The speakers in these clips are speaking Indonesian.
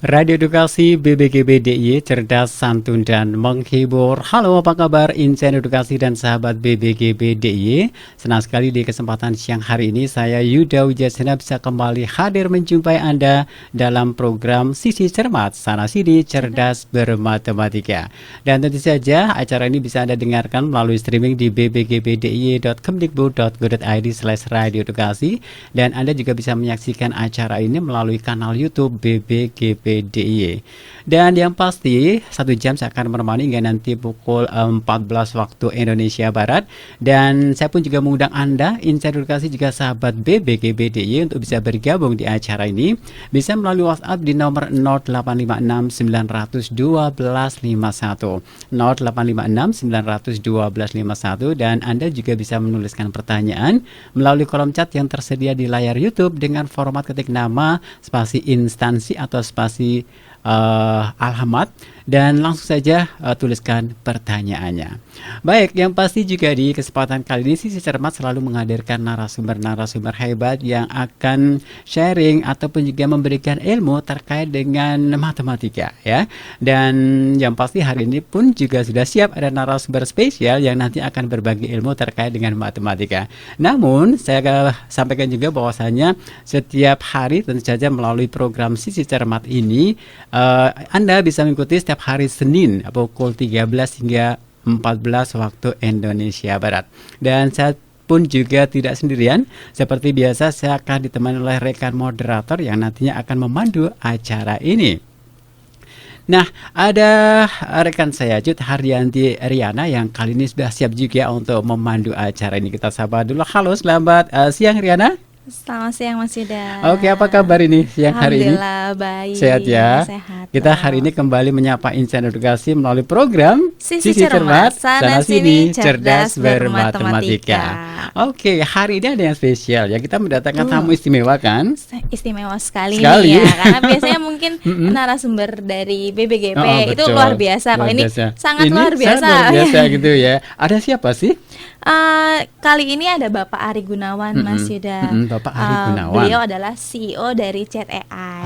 Radio Edukasi BBGB DIY, cerdas, santun, dan menghibur. Halo, apa kabar Insan Edukasi dan sahabat BBGB DIY? Senang sekali di kesempatan siang hari ini saya Yuda Wijasena bisa kembali hadir menjumpai Anda dalam program Sisi Cermat, Sana Sini Cerdas Bermatematika. Dan tentu saja acara ini bisa Anda dengarkan melalui streaming di bbgbdiy.kemdikbud.go.id/radio edukasi, dan Anda juga bisa menyaksikan acara ini melalui kanal YouTube BBGB DIY. Dan yang pasti 1 jam saya akan menemani hingga nanti pukul 14 waktu Indonesia Barat. Dan saya pun juga mengundang Anda Insan Edukasi juga sahabat BBGB DIY untuk bisa bergabung di acara ini. Bisa melalui WhatsApp di nomor 0856 912 51 0856 912 51, dan Anda juga bisa menuliskan pertanyaan melalui kolom chat yang tersedia di layar YouTube dengan format ketik nama, spasi instansi atau spasi alamat, dan langsung saja tuliskan pertanyaannya. Baik, yang pasti juga di kesempatan kali ini Sisi Cermat selalu menghadirkan narasumber-narasumber hebat yang akan sharing ataupun juga memberikan ilmu terkait dengan matematika ya. Dan yang pasti hari ini pun juga sudah siap ada narasumber spesial yang nanti akan berbagi ilmu terkait dengan matematika. Namun saya akan sampaikan juga bahwasanya setiap hari tentu saja melalui program Sisi Cermat ini Anda bisa mengikuti setiap hari Senin pukul 13 hingga 14 waktu Indonesia Barat. Dan saya pun juga tidak sendirian. Seperti biasa saya akan ditemani oleh rekan moderator yang nantinya akan memandu acara ini. Nah, ada rekan saya Jud Haryanti Riana yang kali ini sudah siap juga untuk memandu acara ini. Kita sapa dulu. Halo, selamat siang Riana. Selamat siang Mas Yuda. Oke, apa kabar ini siang hari ini? Alhamdulillah baik. Sehat ya. Sehat. Kita hari ini kembali menyapa Insan Edukasi melalui program Sisi Cermat, Sana Sini Cerdas Bermatematika. Oke, hari ini ada yang spesial ya. Kita mendatangkan tamu istimewa kan? Istimewa sekali nih ya. Karena biasanya mungkin narasumber dari BBGP itu luar biasa. Kalau ini sangat luar biasa. Sangat luar biasa gitu ya. Ada siapa sih? Kali ini ada Bapak Ari Gunawan, Mas Yuda. Bapak Ari Gunawan. Beliau adalah CEO dari Chat AI.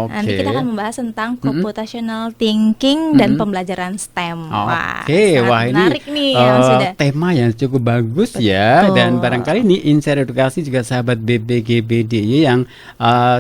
Oke. Nanti kita akan membahas tentang computational thinking dan pembelajaran STEM. Oke, wah ini menarik nih, Mas Yuda. Tema yang cukup bagus ya. Dan barangkali ini Insan Edukasi juga sahabat BBGB DIY yang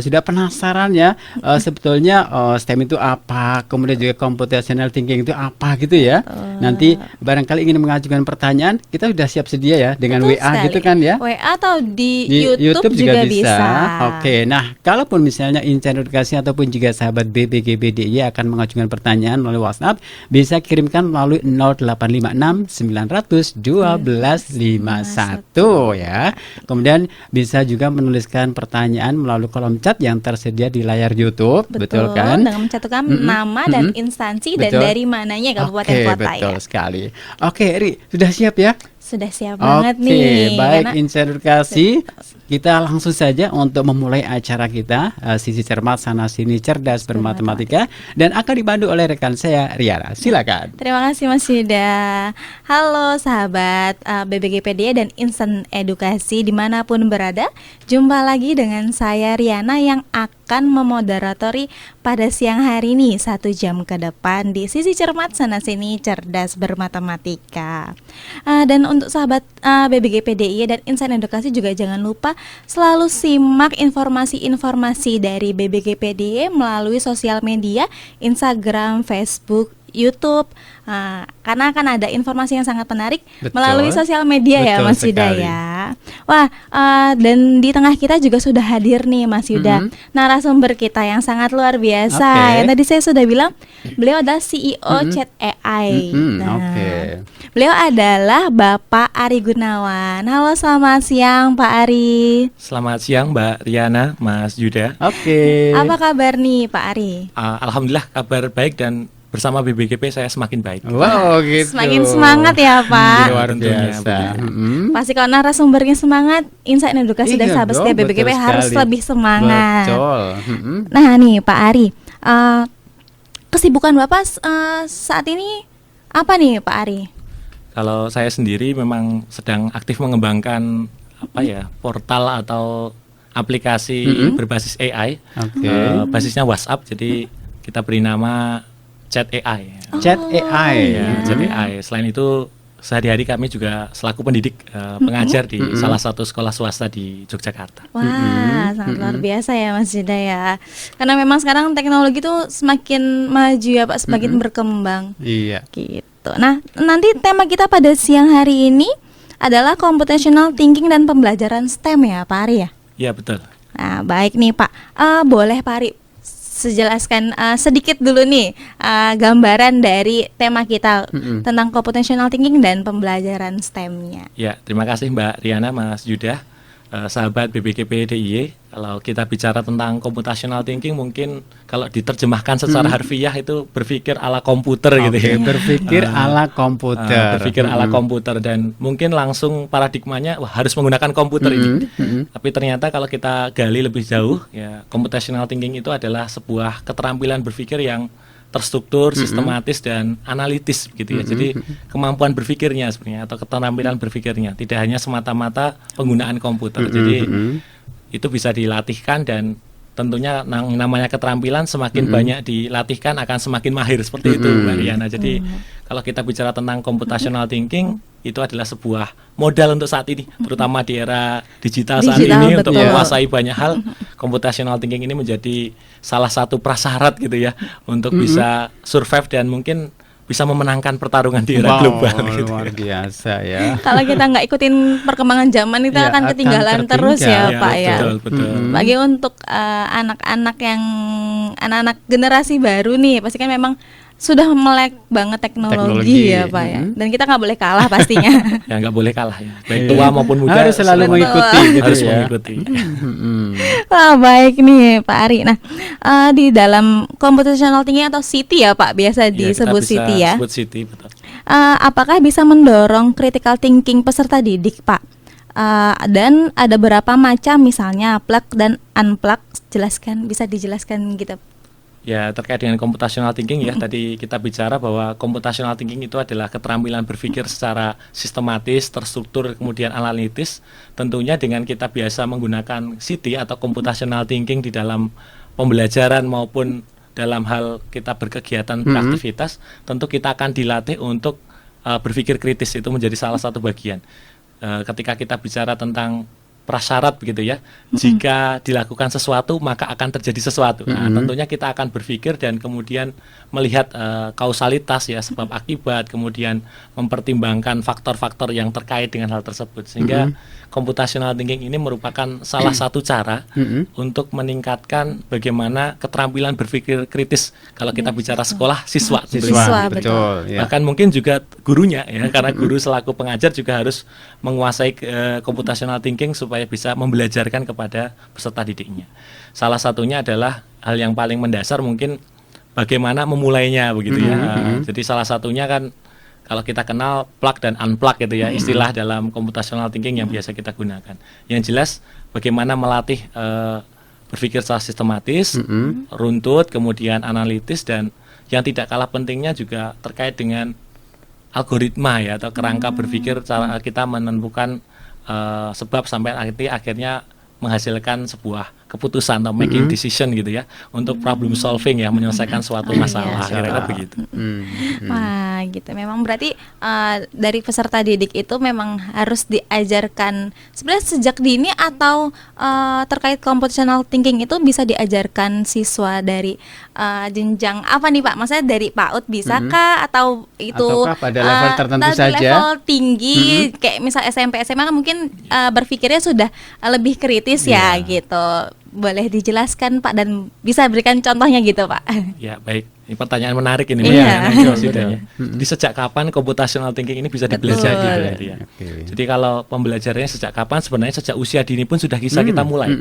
sudah penasaran ya, sebetulnya STEM itu apa, kemudian juga computational thinking itu apa gitu ya. Nanti barangkali ingin mengajukan pertanyaan, kita sudah siap sedia ya dengan Betul WA sekali. gitu kan ya. WA atau di YouTube juga bisa. Oke, nah kalaupun misalnya Insan Edukasi ataupun juga sahabat BBGB DIY akan mengajukan pertanyaan melalui WhatsApp, bisa kirimkan melalui 0856 912 51 ya. Kemudian bisa juga menuliskan pertanyaan melalui kolom chat yang tersedia di layar YouTube, betul kan? Dengan mencantumkan nama dan instansi dan dari mananya kabupaten kota ya. Betul sekali. Oke, Ri, sudah siap ya? Sudah siap banget nih. Oke, baik Insan Edukasi. Kita langsung saja untuk memulai acara kita Sisi Cermat Sana Sini Cerdas Bermatematika, dan akan dibantu oleh rekan saya Riana. Silakan. Terima kasih Mas Yuda. Halo sahabat BBGPD dan Insan Edukasi dimanapun berada. Jumpa lagi dengan saya Riana yang akan memoderatori pada siang hari ini 1 jam ke depan di Sisi Cermat Sana Sini Cerdas Bermatematika. Dan untuk sahabat BBGPDIY dan Insan Edukasi juga jangan lupa selalu simak informasi-informasi dari BBGPDIY melalui sosial media Instagram, Facebook, YouTube, karena akan ada informasi yang sangat menarik melalui sosial media ya Mas Yuda ya. Wah, dan di tengah kita juga sudah hadir nih Mas Yuda, narasumber kita yang sangat luar biasa. Yang tadi saya sudah bilang beliau adalah CEO Chat AI. Beliau adalah Bapak Ari Gunawan. Halo, selamat siang Pak Ari. Selamat siang Mbak Riana, Mas Yuda. Apa kabar nih Pak Ari? Alhamdulillah kabar baik, dan bersama BBGP saya semakin baik. Wow, gitu. Semakin semangat ya Pak. Luar biasa. Pasti kalau narasumbernya semangat, Insan Edukasi dan sahabat setia BBGP harus lebih semangat. Betul. Nah nih Pak Ari, kesibukan Bapak saat ini apa nih Pak Ari? Kalau saya sendiri memang sedang aktif mengembangkan portal atau aplikasi berbasis AI, Oke. basisnya WhatsApp. Jadi kita beri nama Chat AI. Chat AI. Ya, Chat AI. Selain itu sehari-hari kami juga selaku pendidik pengajar di salah satu sekolah swasta di Yogyakarta. Wah, sangat luar biasa ya Mas Juda ya. Karena memang sekarang teknologi tuh semakin maju ya Pak, semakin berkembang. Iya. Gitu. Nah, nanti tema kita pada siang hari ini adalah computational thinking dan pembelajaran STEM ya Pak Ari ya. Iya, betul. Nah, baik nih Pak. Boleh Pak Ari sejelaskan sedikit dulu nih gambaran dari tema kita tentang computational thinking dan pembelajaran STEM-nya. Ya, terima kasih Mbak Riana, Mas Yuda, sahabat BBGP DIY. Kalau kita bicara tentang computational thinking, mungkin kalau diterjemahkan secara harfiah itu berpikir ala komputer gitu ya. Berpikir ala komputer. Berpikir ala komputer, dan mungkin langsung paradigmanya wah, harus menggunakan komputer ini. Tapi ternyata kalau kita gali lebih jauh, ya computational thinking itu adalah sebuah keterampilan berpikir yang terstruktur, sistematis dan analitis gitu ya. Jadi kemampuan berpikirnya sebenarnya atau keterampilan berpikirnya tidak hanya semata-mata penggunaan komputer. Jadi itu bisa dilatihkan, dan tentunya namanya keterampilan semakin banyak dilatihkan akan semakin mahir seperti itu Mbak Riana. Jadi kalau kita bicara tentang computational thinking, itu adalah sebuah modal untuk saat ini, terutama di era digital saat ini, betul. untuk menguasai banyak hal. Computational thinking ini menjadi salah satu prasyarat gitu ya untuk bisa survive dan mungkin bisa memenangkan pertarungan di era global gitu. Luar biasa ya. Kalau kita nggak ikutin perkembangan zaman itu Ya, akan akan ketinggalan terus ya tertinggal. Pak ya. Betul. Bagi untuk anak-anak generasi baru nih, pasti kan memang sudah melek banget teknologi ya Pak ya. Dan kita nggak boleh kalah pastinya. Ya nggak boleh kalah ya. Baik tua maupun muda Harus selalu mengikuti gitu harus ya. mengikuti. Wah, baik nih Pak Ari. Nah, di dalam computational thinking atau CT ya Pak, biasa Ya, kita disebut bisa CT ya. sebut CT, betul. Apakah bisa mendorong critical thinking peserta didik Pak? Dan ada berapa macam, misalnya plug dan unplug? Bisa dijelaskan gitu. Ya, terkait dengan computational thinking ya, tadi kita bicara bahwa computational thinking itu adalah keterampilan berpikir secara sistematis, terstruktur, kemudian analitis. Tentunya dengan kita biasa menggunakan CT atau computational thinking di dalam pembelajaran maupun dalam hal kita berkegiatan beraktivitas, tentu kita akan dilatih untuk berpikir kritis. Itu menjadi salah satu bagian. Ketika kita bicara tentang prasyarat begitu ya, jika dilakukan sesuatu maka akan terjadi sesuatu. Nah, tentunya kita akan berpikir dan kemudian melihat kausalitas ya, sebab akibat, kemudian mempertimbangkan faktor-faktor yang terkait dengan hal tersebut, sehingga computational thinking ini merupakan salah satu cara untuk meningkatkan bagaimana keterampilan berpikir kritis. Kalau kita bicara sekolah, siswa Betul ya. bahkan mungkin juga gurunya ya, karena guru selaku pengajar juga harus menguasai computational thinking supaya bisa membelajarkan kepada peserta didiknya. Salah satunya adalah hal yang paling mendasar mungkin bagaimana memulainya begitu ya. Jadi salah satunya kan kalau kita kenal plug dan unplug gitu ya, istilah dalam computational thinking yang biasa kita gunakan. Yang jelas bagaimana melatih berpikir secara sistematis, runtut, kemudian analitis, dan yang tidak kalah pentingnya juga terkait dengan algoritma ya, atau kerangka berpikir, cara kita menentukan sebab sampai akhirnya menghasilkan sebuah keputusan atau making decision gitu ya, untuk problem solving ya, menyelesaikan suatu masalah, kira-kira begitu. Wah, gitu. Memang berarti dari peserta didik itu memang harus diajarkan sebenarnya sejak dini, atau terkait computational thinking itu bisa diajarkan siswa dari jenjang apa nih Pak? Maksudnya dari PAUD bisa kah, atau itu ataukah pada level tertentu saja? Level tinggi kayak misal SMP SMA kan mungkin berpikirnya sudah lebih kritis ya gitu. Boleh dijelaskan Pak, dan bisa berikan contohnya gitu Pak? Ya, baik. Ini pertanyaan menarik ini. Iya. Jadi sejak kapan computational thinking ini bisa dipelajari gitu ya? Jadi kalau pembelajarannya sejak kapan, sebenarnya sejak usia dini pun sudah bisa kita mulai.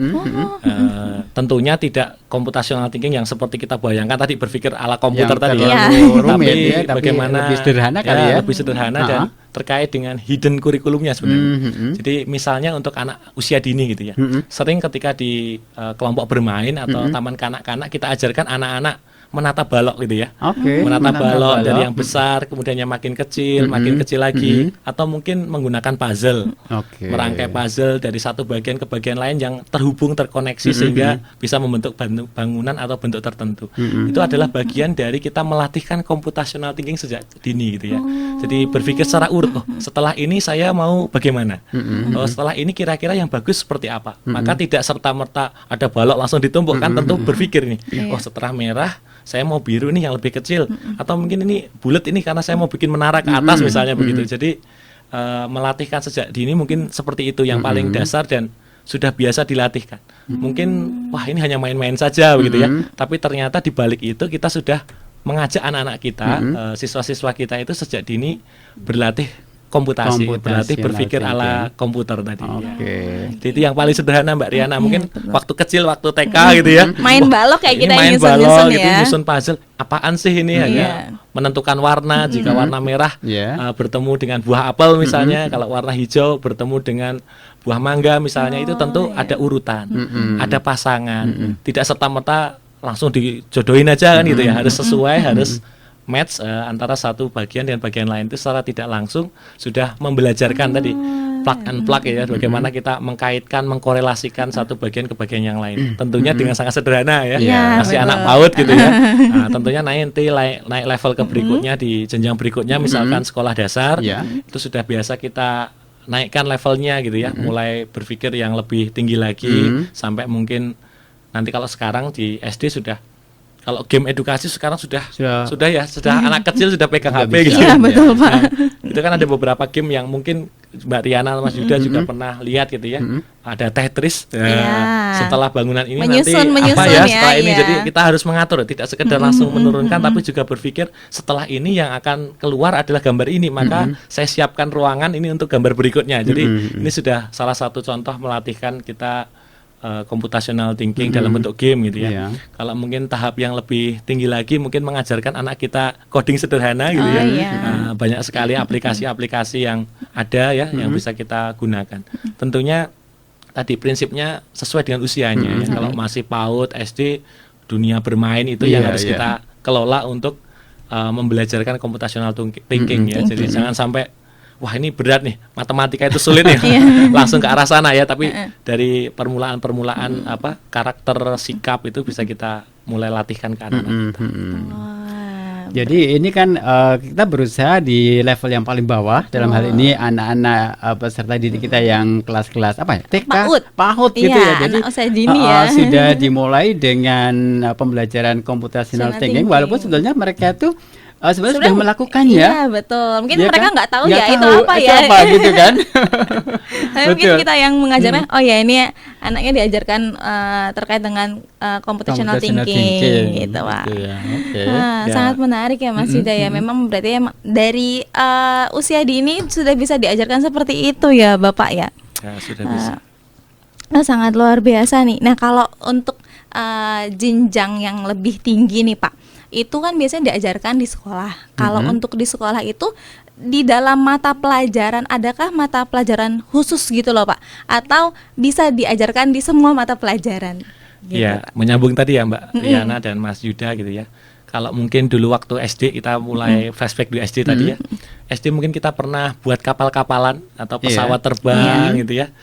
Tentunya tidak computational thinking yang seperti kita bayangkan tadi, berpikir ala komputer tadi ya. Rumit ya, Tapi bagaimana lebih sederhana kali ya? Lebih sederhana dan terkait dengan hidden kurikulumnya sebenarnya. Jadi misalnya untuk anak usia dini gitu ya, sering ketika di kelompok bermain atau taman kanak-kanak kita ajarkan anak-anak menata balok gitu ya. Oke. Menata balok dari balok. yang besar, kemudiannya makin kecil lagi, atau mungkin menggunakan puzzle. Oke. Merangkai puzzle dari satu bagian ke bagian lain yang terhubung, terkoneksi sehingga bisa membentuk bangunan atau bentuk tertentu. Itu adalah bagian dari kita melatihkan computational thinking sejak dini gitu ya. Jadi berpikir secara urut, setelah ini saya mau bagaimana? Setelah ini kira-kira yang bagus seperti apa? Maka tidak serta-merta ada balok langsung ditumpuk, kan tentu berpikir nih, setelah merah saya mau biru nih yang lebih kecil, atau mungkin ini bulat ini karena saya mau bikin menara ke atas misalnya begitu. Jadi melatihkan sejak dini mungkin seperti itu yang paling dasar dan sudah biasa dilatihkan. Mungkin wah ini hanya main-main saja begitu ya. Tapi ternyata di balik itu kita sudah mengajak anak-anak kita, siswa-siswa kita itu sejak dini berlatih komputasi, berlatih berpikir ala komputer tadi. Jadi itu yang paling sederhana Mbak Riana. Mungkin waktu kecil, waktu TK gitu ya. Main balok kayak kita main nyusun-nyusun balok ya. gitu, nyusun puzzle. Apaan sih ini? Hanya menentukan warna. Jika warna merah bertemu dengan buah apel misalnya, kalau warna hijau bertemu dengan buah mangga misalnya, itu tentu ada urutan, ada pasangan. Tidak serta-merta langsung dijodohin aja kan gitu ya. Harus sesuai, harus match antara satu bagian dengan bagian lain. Itu secara tidak langsung sudah membelajarkan tadi plug and plug ya, bagaimana kita mengkaitkan, mengkorelasikan satu bagian ke bagian yang lain. Tentunya dengan sangat sederhana ya, masih anak PAUD gitu ya. Nah, tentunya nanti naik level ke berikutnya di jenjang berikutnya, misalkan sekolah dasar, itu sudah biasa kita naikkan levelnya gitu ya, mulai berpikir yang lebih tinggi lagi, sampai mungkin nanti kalau sekarang di SD sudah, kalau game edukasi sekarang sudah anak kecil sudah pegang HP gitu. Iya betul Pak. Nah, itu kan ada beberapa game yang mungkin Mbak Riana, Mas Yuda juga pernah lihat gitu ya. Ada Tetris. Setelah bangunan ini menyusun apa ya setelah ini. Jadi kita harus mengatur, tidak sekedar langsung menurunkan, tapi juga berpikir setelah ini yang akan keluar adalah gambar ini, maka saya siapkan ruangan ini untuk gambar berikutnya. Jadi ini sudah salah satu contoh melatihkan kita computational thinking dalam bentuk game gitu ya. Kalau mungkin tahap yang lebih tinggi lagi, mungkin mengajarkan anak kita coding sederhana gitu ya. Banyak sekali aplikasi-aplikasi yang ada ya, yang bisa kita gunakan. Tentunya tadi prinsipnya sesuai dengan usianya ya. Kalau masih PAUD, SD, dunia bermain itu yang harus kita kelola untuk membelajarkan computational thinking ya. Jadi jangan sampai wah ini berat nih, matematika itu sulit ya, langsung ke arah sana ya. Tapi dari permulaan karakter, sikap itu bisa kita mulai latihkan ke anak-anak kita. Jadi ini kan kita berusaha di level yang paling bawah, dalam hal ini anak-anak peserta didik kita yang kelas-kelas TK, PAUD gitu ya. Jadi usia dini sudah dimulai dengan pembelajaran computational thinking, walaupun sebetulnya mereka tuh sebenarnya sudah melakukannya. Iya betul. Mungkin mereka nggak tahu itu apa ya. Apa gitu kan? Tapi mungkin kita yang mengajarnya, oh ya ini anaknya diajarkan terkait dengan computational thinking gitu Pak. Sangat menarik ya Mas Yuda ya. Memang berarti dari usia dini sudah bisa diajarkan seperti itu ya Bapak ya. Ya sudah bisa. Sangat luar biasa nih. Nah kalau untuk jenjang yang lebih tinggi nih Pak, itu kan biasanya diajarkan di sekolah. Kalau untuk di sekolah itu di dalam mata pelajaran, adakah mata pelajaran khusus gitu loh Pak? Atau bisa diajarkan di semua mata pelajaran? Iya, menyambung tadi ya Mbak Riana dan Mas Yuda gitu ya. Kalau mungkin dulu waktu SD kita mulai flashback di SD tadi ya. SD mungkin kita pernah buat kapal-kapalan atau pesawat terbang gitu ya.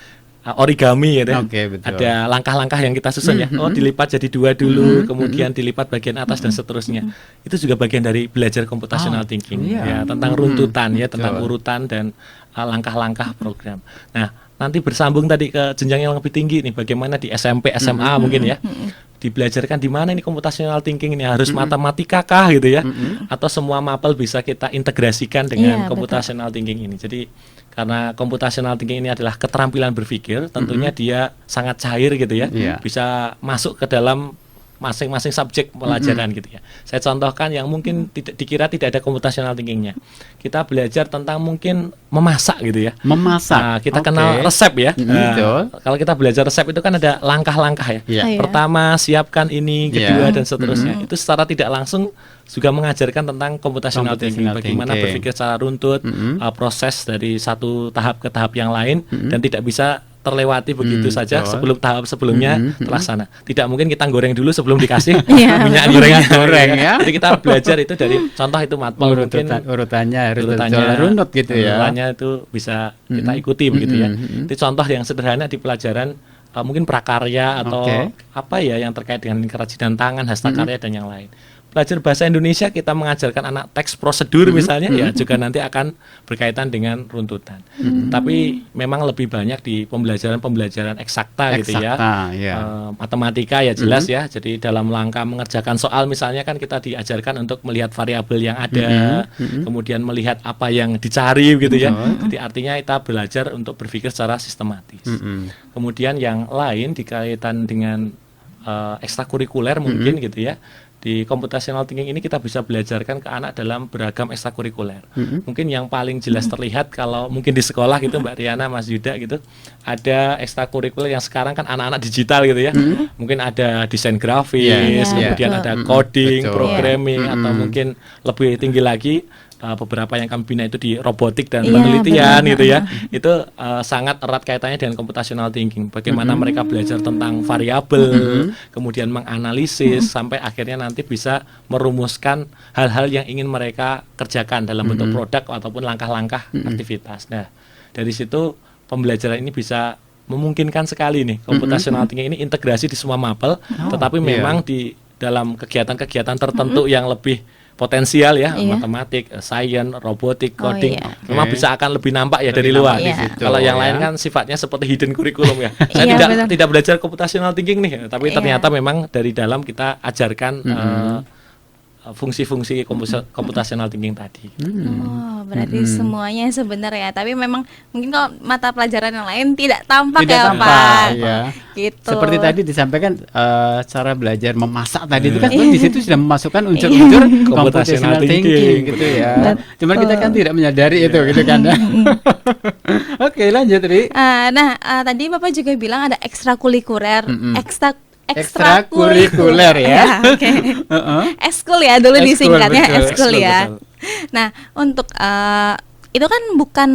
Origami ya, ada langkah-langkah yang kita susun ya. Oh dilipat jadi dua dulu, kemudian dilipat bagian atas dan seterusnya. Itu juga bagian dari belajar computational thinking ya, tentang runtutan ya, tentang urutan dan langkah-langkah program. Nah nanti bersambung tadi ke jenjang yang lebih tinggi nih, bagaimana di SMP, SMA mungkin ya. Dibelajarkan di mana ini computational thinking ini, harus matematika kah gitu ya, atau semua mapel bisa kita integrasikan dengan computational thinking ini. Jadi karena computational thinking ini adalah keterampilan berpikir, tentunya dia sangat cair gitu ya, bisa masuk ke dalam masing-masing subjek pelajaran gitu ya. Saya contohkan yang mungkin dikira tidak ada computational thinkingnya. Kita belajar tentang mungkin memasak gitu ya. Memasak. Nah, kita kenal resep ya. Kalau kita belajar resep itu kan ada langkah-langkah ya. Pertama siapkan ini, kedua dan seterusnya. Itu secara tidak langsung juga mengajarkan tentang computational thinking, bagaimana berpikir secara runtut, proses dari satu tahap ke tahap yang lain, dan tidak bisa terlewati begitu saja betul. sebelum tahap sebelumnya terlaksana. Tidak mungkin kita goreng dulu sebelum dikasih Iya, minyak betul. gorengnya. Goreng, ya. Jadi kita belajar itu dari contoh itu matpel mungkin Urutannya harus urutannya betul runut gitu ya. urutannya itu bisa kita ikuti begitu ya. Itu contoh yang sederhana di pelajaran mungkin prakarya atau Oke. apa ya yang terkait dengan kerajinan tangan, hastakarya dan yang lain. Belajar bahasa Indonesia kita mengajarkan anak teks prosedur misalnya ya juga nanti akan berkaitan dengan runtutan. Tapi memang lebih banyak di pembelajaran eksakta gitu ya. Eksakta, ya. Matematika ya jelas ya. Jadi dalam langkah mengerjakan soal misalnya kan kita diajarkan untuk melihat variabel yang ada, kemudian melihat apa yang dicari gitu ya. Jadi artinya kita belajar untuk berpikir secara sistematis. Kemudian yang lain dikaitan dengan ekstrakurikuler mungkin gitu ya. Di computational thinking ini kita bisa belajarkan ke anak dalam beragam ekstrakurikuler. Mungkin yang paling jelas terlihat kalau mungkin di sekolah gitu Mbak Riana, Mas Yuda gitu, ada ekstrakurikuler yang sekarang kan anak-anak digital gitu ya. Mungkin ada desain grafis, Iya, kemudian betul. ada coding, Betul. programming, atau mungkin lebih tinggi lagi beberapa yang kami bina itu di robotik dan Iya, penelitian benar. gitu ya. Itu sangat erat kaitannya dengan computational thinking. Bagaimana mereka belajar tentang variabel, kemudian menganalisis sampai akhirnya nanti bisa merumuskan hal-hal yang ingin mereka kerjakan dalam bentuk produk ataupun langkah-langkah aktivitas. Nah, dari situ pembelajaran ini bisa memungkinkan sekali nih computational thinking ini integrasi di semua mapel, tetapi iya. memang di dalam kegiatan-kegiatan tertentu yang lebih potensial ya, Iya. matematik, science, robotik, Oh, coding, iya. memang Oke. bisa akan lebih nampak ya Lebih dari nampak luar. di situ, Kalau yang ya. lain kan sifatnya seperti hidden curriculum ya. Saya Iya, tidak betul. tidak belajar computational thinking nih, tapi Iya. ternyata memang dari dalam kita ajarkan fungsi-fungsi computational thinking tadi. Oh, berarti semuanya sebenarnya. Tapi memang mungkin kalau mata pelajaran yang lain tidak tampak Tidak ya, tampak, Pak. ya. Gitu. Seperti tadi disampaikan cara belajar memasak tadi itu kan Iya. di situ sudah memasukkan unsur-unsur Computational computational thinking thinking, gitu ya. Cuman kita kan tidak menyadari itu gitu kan. Oke, lanjut Ri. Tadi Bapak juga bilang ada ekstrakurikuler, Ekstrakurikuler ya. Oke. Heeh. Ekskul ya dulu Ekskul, disingkatnya betul. ekskul ya. Betul. Nah, untuk itu kan bukan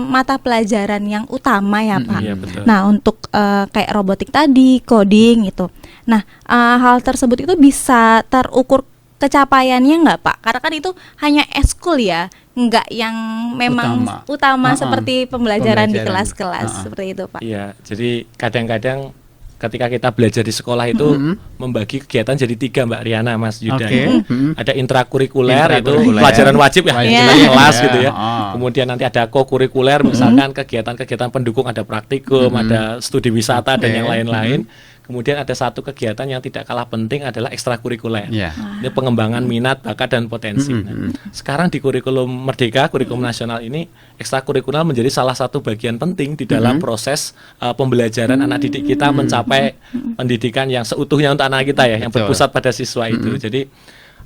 mata pelajaran yang utama ya, Pak. Iya, betul. Nah, untuk kayak robotik tadi, coding itu. Nah, hal tersebut itu bisa terukur kecapaiannya nggak, Pak? Karena kan itu hanya ekskul ya, nggak yang memang utama seperti pembelajaran di kelas-kelas seperti itu, Pak. Iya, jadi kadang-kadang ketika kita belajar di sekolah itu membagi kegiatan jadi 3 Mbak Riana, Mas Yuda. Oke. Ada intrakurikuler itu Intrakurikuler. pelajaran wajib ya, Wajib. jelas kelas Ya. gitu ya. Oh. Kemudian nanti ada kokurikuler, misalkan kegiatan-kegiatan pendukung, ada praktikum, ada studi wisata dan Oke. yang lain-lain. Kemudian ada satu kegiatan yang tidak kalah penting adalah ekstrakurikuler. Ya. Ini pengembangan minat, bakat dan potensi. Nah, sekarang di kurikulum Merdeka, kurikulum nasional ini ekstrakurikuler menjadi salah satu bagian penting di dalam proses pembelajaran anak didik kita mencapai pendidikan yang seutuhnya untuk anak kita ya, yang Betul. berpusat pada siswa itu. Jadi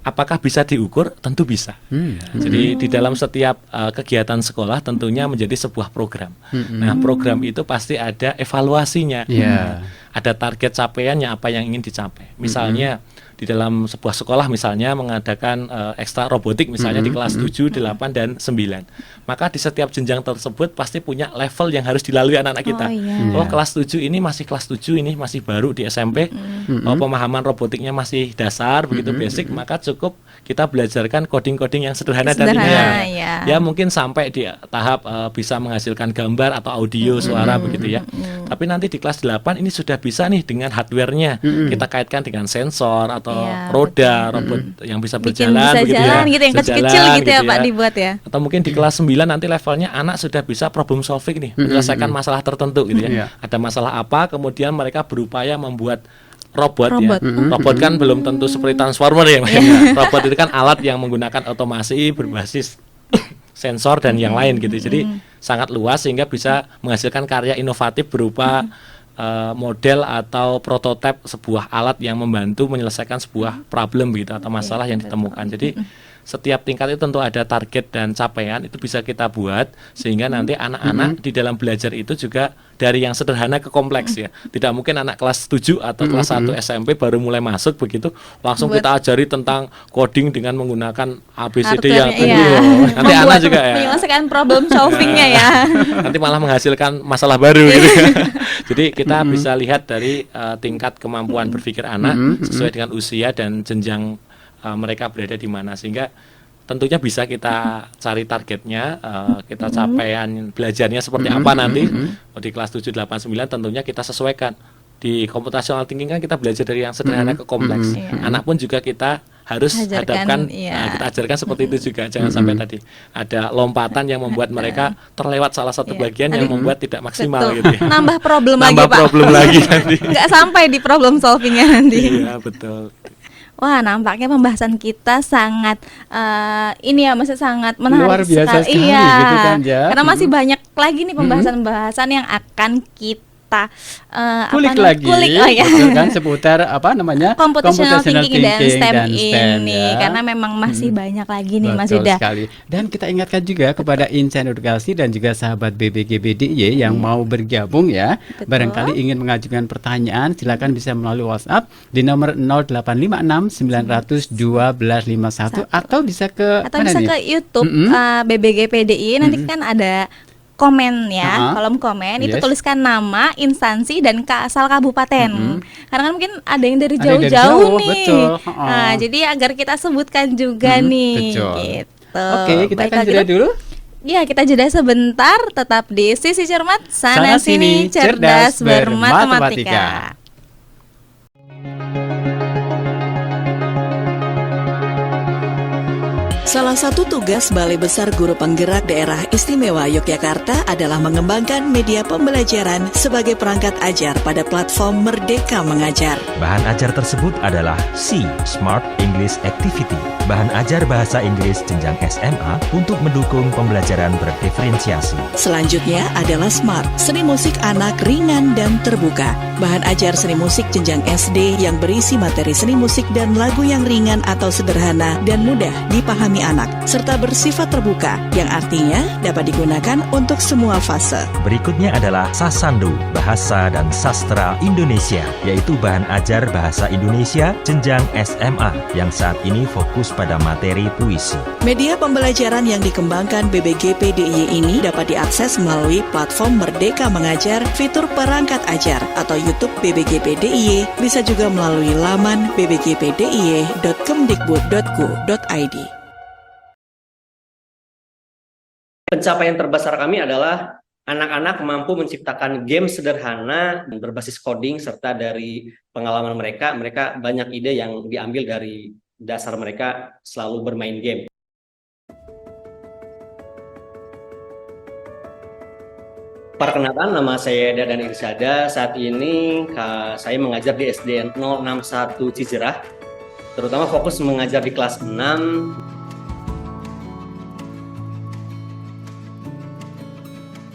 apakah bisa diukur? Tentu bisa. Jadi di dalam setiap kegiatan sekolah tentunya menjadi sebuah program. Nah, program itu pasti ada evaluasinya. Iya. Ada target capaiannya apa yang ingin dicapai. Misalnya di dalam sebuah sekolah misalnya mengadakan ekstra robotik misalnya di kelas 7, 8 dan 9. Maka di setiap jenjang tersebut pasti punya level yang harus dilalui anak-anak kita. Oh, iya. Oh, kelas 7 ini masih kelas 7, ini masih baru di SMP. Oh, pemahaman robotiknya masih dasar, begitu basic, maka cukup kita belajarkan coding-coding yang sederhana dan Sederhana, ilmiah. ya. Ya mungkin sampai di tahap bisa menghasilkan gambar atau audio suara begitu ya. Tapi nanti di kelas 8 ini sudah bisa nih dengan hardware-nya. Kita kaitkan dengan sensor atau Iya, roda, robot yang bisa Bikin berjalan bisa begitu jalan ya. gitu, yang Bisa kecil-kecil jalan gitu ya, Pak, dibuat ya. Atau mungkin di kelas 9 nanti levelnya anak sudah bisa problem solving nih, menyelesaikan masalah tertentu gitu ya. Iya. Ada masalah apa, kemudian mereka berupaya membuat robot Robot. ya. Robot kan belum tentu seperti transformer ya. Robot itu kan alat yang menggunakan otomasi berbasis sensor dan yang lain gitu. Jadi sangat luas sehingga bisa menghasilkan karya inovatif berupa model atau prototipe sebuah alat yang membantu menyelesaikan sebuah problem gitu atau masalah yang ditemukan. Jadi setiap tingkat itu tentu ada target dan capaian, itu bisa kita buat sehingga nanti anak-anak di dalam belajar itu juga dari yang sederhana ke kompleks ya. Tidak mungkin anak kelas 7 atau kelas 1 SMP baru mulai masuk begitu langsung kita ajari tentang coding dengan menggunakan ABCD yang nanti anak juga ya menyelesaikan problem solvingnya ya. Nanti malah menghasilkan masalah baru gitu. Jadi kita bisa lihat dari tingkat kemampuan berpikir anak sesuai dengan usia dan jenjang mereka berada di mana, sehingga tentunya bisa kita cari targetnya, kita capaian belajarnya seperti apa nanti. Di kelas 7, 8, 9 tentunya kita sesuaikan. Di computational thinking kan kita belajar dari yang sederhana ke kompleks. Anak pun juga kita harus hadapkan, kita ajarkan seperti itu juga. Jangan sampai tadi ada lompatan yang membuat mereka terlewat salah satu bagian yang membuat tidak maksimal gitu ya. Nambah problem Nambah lagi Pak. problem lagi nanti. Nggak sampai di problem solvingnya nanti. Iya betul. Wah, nampaknya pembahasan kita sangat ini ya, masih sangat menarik Luar biasa sekali iya. gitu kan, Ja. Karena masih banyak lagi nih pembahasan-pembahasan yang akan kita kulik lagi, betul kan, seputar apa namanya computational thinking dan STEM ini ya. karena memang masih banyak lagi nih Mas Betul Yuda. sekali. Dan kita ingatkan juga kepada Insan Edukasi dan juga sahabat BBGBDY yang mau bergabung ya. Betul. Barangkali ingin mengajukan pertanyaan, silakan bisa melalui WhatsApp di nomor 0856 900 1251 atau bisa ke ke YouTube BBGPDI. Nanti kan ada komen ya, kolom komen itu tuliskan nama, instansi dan asal kabupaten. Karena kan mungkin ada yang dari jauh-jauh nih. Betul. Nah, jadi agar kita sebutkan juga nih. Betul. Gitu. Oke, kita akan jeda dulu. Ya, kita jeda sebentar, tetap di Sisi Cermat, sana sini cerdas bermatematika. Salah satu tugas Balai Besar Guru Penggerak Daerah Istimewa Yogyakarta adalah mengembangkan media pembelajaran sebagai perangkat ajar pada platform Merdeka Mengajar. Bahan ajar tersebut adalah C. Smart English Activity, bahan ajar bahasa Inggris jenjang SMA untuk mendukung pembelajaran berdiferensiasi. Selanjutnya adalah Smart, seni musik anak ringan dan terbuka, bahan ajar seni musik jenjang SD yang berisi materi seni musik dan lagu yang ringan atau sederhana dan mudah dipahami anak, serta bersifat terbuka, yang artinya dapat digunakan untuk semua fase. Berikutnya adalah Sasandu, Bahasa dan Sastra Indonesia, yaitu bahan ajar bahasa Indonesia jenjang SMA yang saat ini fokus pada materi puisi. Media pembelajaran yang dikembangkan BBGPDY ini dapat diakses melalui platform Merdeka Mengajar, fitur perangkat ajar atau YouTube BBGPDY, bisa juga melalui laman bbgpdy.kemdikbud.go.id. Pencapaian terbesar kami adalah anak-anak mampu menciptakan game sederhana dan berbasis coding, serta dari pengalaman mereka banyak ide yang diambil dari dasar mereka selalu bermain game. Perkenalkan, nama saya Dadan Irsada. Saat ini saya mengajar di SDN 061 Cijerah, terutama fokus mengajar di kelas 6.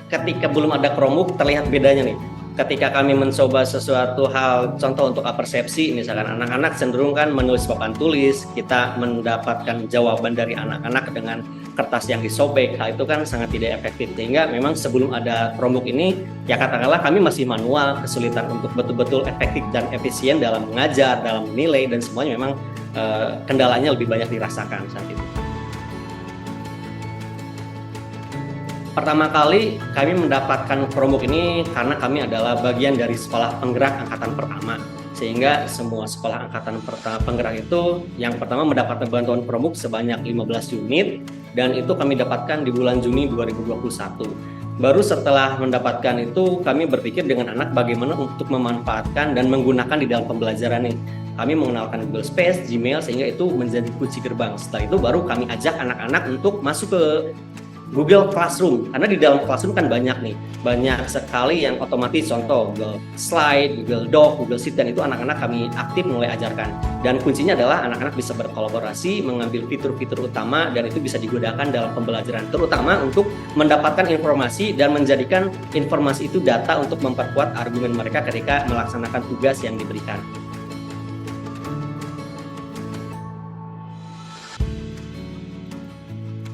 Ketika belum ada Chromebook, terlihat bedanya nih. Ketika kami mencoba sesuatu hal, contoh untuk persepsi, misalkan anak-anak cenderung kan menulis papan tulis, kita mendapatkan jawaban dari anak-anak dengan kertas yang disobek, hal itu kan sangat tidak efektif. Sehingga memang sebelum ada Chromebook ini, ya katakanlah kami masih manual, kesulitan untuk betul-betul efektif dan efisien dalam mengajar, dalam menilai, dan semuanya memang kendalanya lebih banyak dirasakan saat itu. Pertama kali kami mendapatkan Chromebook ini karena kami adalah bagian dari sekolah penggerak angkatan pertama. Sehingga semua sekolah angkatan penggerak itu yang pertama mendapatkan bantuan Chromebook sebanyak 15 unit, dan itu kami dapatkan di bulan Juni 2021. Baru setelah mendapatkan itu kami berpikir dengan anak bagaimana untuk memanfaatkan dan menggunakan di dalam pembelajaran ini. Kami mengenalkan Google Space, Gmail, sehingga itu menjadi kunci gerbang. Setelah itu baru kami ajak anak-anak untuk masuk ke Google Classroom, karena di dalam Classroom kan banyak sekali yang otomatis, contoh Google Slide, Google Doc, Google Sheet, dan itu anak-anak kami aktif mulai ajarkan. Dan kuncinya adalah anak-anak bisa berkolaborasi, mengambil fitur-fitur utama, dan itu bisa digunakan dalam pembelajaran, terutama untuk mendapatkan informasi dan menjadikan informasi itu data untuk memperkuat argumen mereka ketika melaksanakan tugas yang diberikan.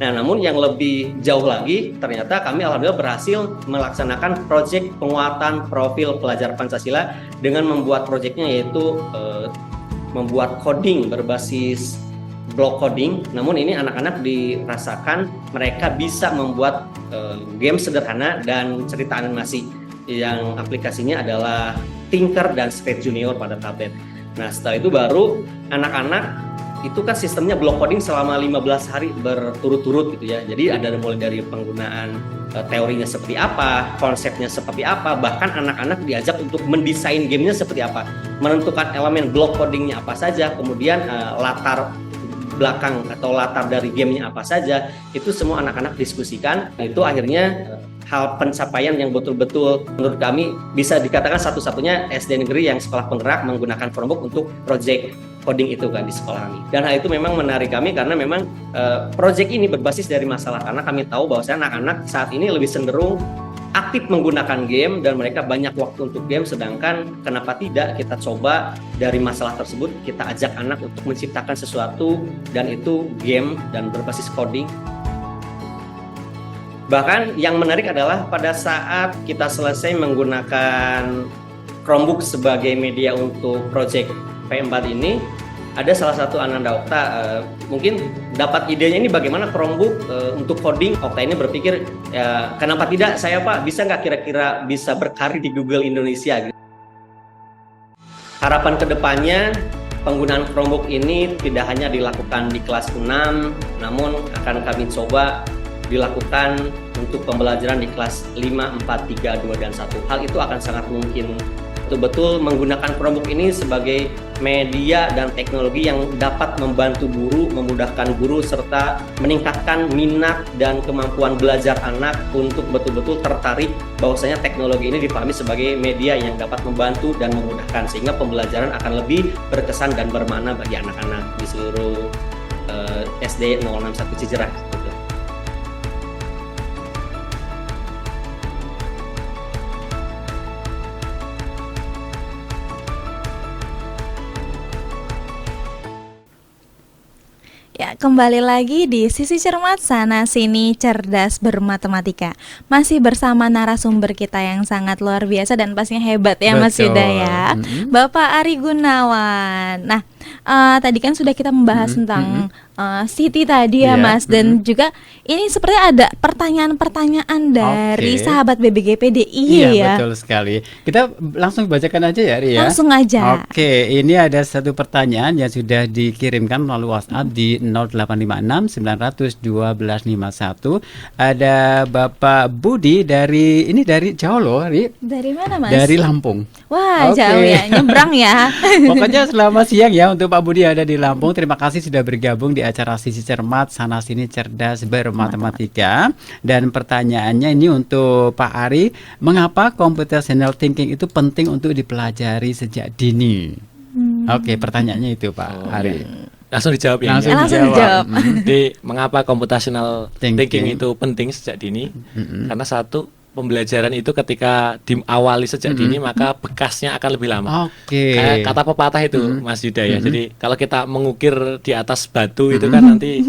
Nah, namun yang lebih jauh lagi, ternyata kami alhamdulillah berhasil melaksanakan proyek penguatan profil pelajar Pancasila dengan membuat proyeknya yaitu membuat coding berbasis block coding. Namun ini anak-anak dirasakan mereka bisa membuat game sederhana dan cerita animasi yang aplikasinya adalah Tinker dan Sketch Junior pada tablet. Nah, setelah itu baru anak-anak itu kan sistemnya block coding selama 15 hari berturut-turut gitu ya. Jadi ada mulai dari penggunaan teorinya seperti apa, konsepnya seperti apa, bahkan anak-anak diajak untuk mendesain gamenya seperti apa, menentukan elemen block codingnya apa saja, kemudian latar belakang atau latar dari gamenya apa saja, itu semua anak-anak diskusikan. Itu akhirnya hal pencapaian yang betul-betul menurut kami bisa dikatakan satu-satunya SD negeri yang sekolah penggerak menggunakan Chromebook untuk project coding itu kan di sekolah kami. Dan hal itu memang menarik kami karena memang project ini berbasis dari masalah, karena kami tahu bahwasanya anak-anak saat ini lebih cenderung aktif menggunakan game dan mereka banyak waktu untuk game, sedangkan kenapa tidak kita coba dari masalah tersebut kita ajak anak untuk menciptakan sesuatu dan itu game dan berbasis coding. Bahkan yang menarik adalah pada saat kita selesai menggunakan Chromebook sebagai media untuk project P4 ini, ada salah satu Ananda Okta mungkin dapat idenya ini bagaimana Chromebook untuk coding. Okta ini berpikir, ya, kenapa tidak saya Pak, bisa nggak kira-kira bisa berkarir di Google Indonesia gitu. Harapan kedepannya penggunaan Chromebook ini tidak hanya dilakukan di kelas 6, namun akan kami coba dilakukan untuk pembelajaran di kelas 5, 4, 3, 2, dan 1. Hal itu akan sangat mungkin betul-betul menggunakan Chromebook ini sebagai media dan teknologi yang dapat membantu guru, memudahkan guru, serta meningkatkan minat dan kemampuan belajar anak untuk betul-betul tertarik bahwasanya teknologi ini dipahami sebagai media yang dapat membantu dan memudahkan, sehingga pembelajaran akan lebih berkesan dan bermakna bagi anak-anak di seluruh SD 061 Cijerah. Ya, kembali lagi di Sisi Cermat Sana Sini Cerdas Bermatematika. Masih bersama narasumber kita yang sangat luar biasa dan pastinya hebat ya. Betul. Mas Yuda ya. Bapak Ari Gunawan. Nah, tadi kan sudah kita membahas tentang Siti tadi ya, Mas, dan juga ini seperti ada pertanyaan-pertanyaan dari sahabat BBGPDI ya. Iya, betul sekali. Kita langsung bacakan aja ya, Ria. Langsung aja. Oke, ini ada satu pertanyaan yang sudah dikirimkan melalui WhatsApp di 0856 900 1251. Ada Bapak Budi dari Jawa loh, Ri. Dari mana, Mas? Dari Lampung. Wah, jauh ya, nyebrang ya. Pokoknya selamat siang ya untuk Pak Budi ada di Lampung. Terima kasih sudah bergabung di acara Sisi Cermat Sana Sini Cerdas Bermatematika. Dan pertanyaannya ini untuk Pak Ari, mengapa computational thinking itu penting untuk dipelajari sejak dini? Oke, pertanyaannya itu Pak Ari. Langsung dijawab ya. Langsung dijawab. Jadi mengapa computational thinking itu penting sejak dini? Karena satu, pembelajaran itu ketika diawali sejak dini maka bekasnya akan lebih lama. Kayak kata pepatah itu, Mas Yuda ya. Jadi kalau kita mengukir di atas batu itu kan nanti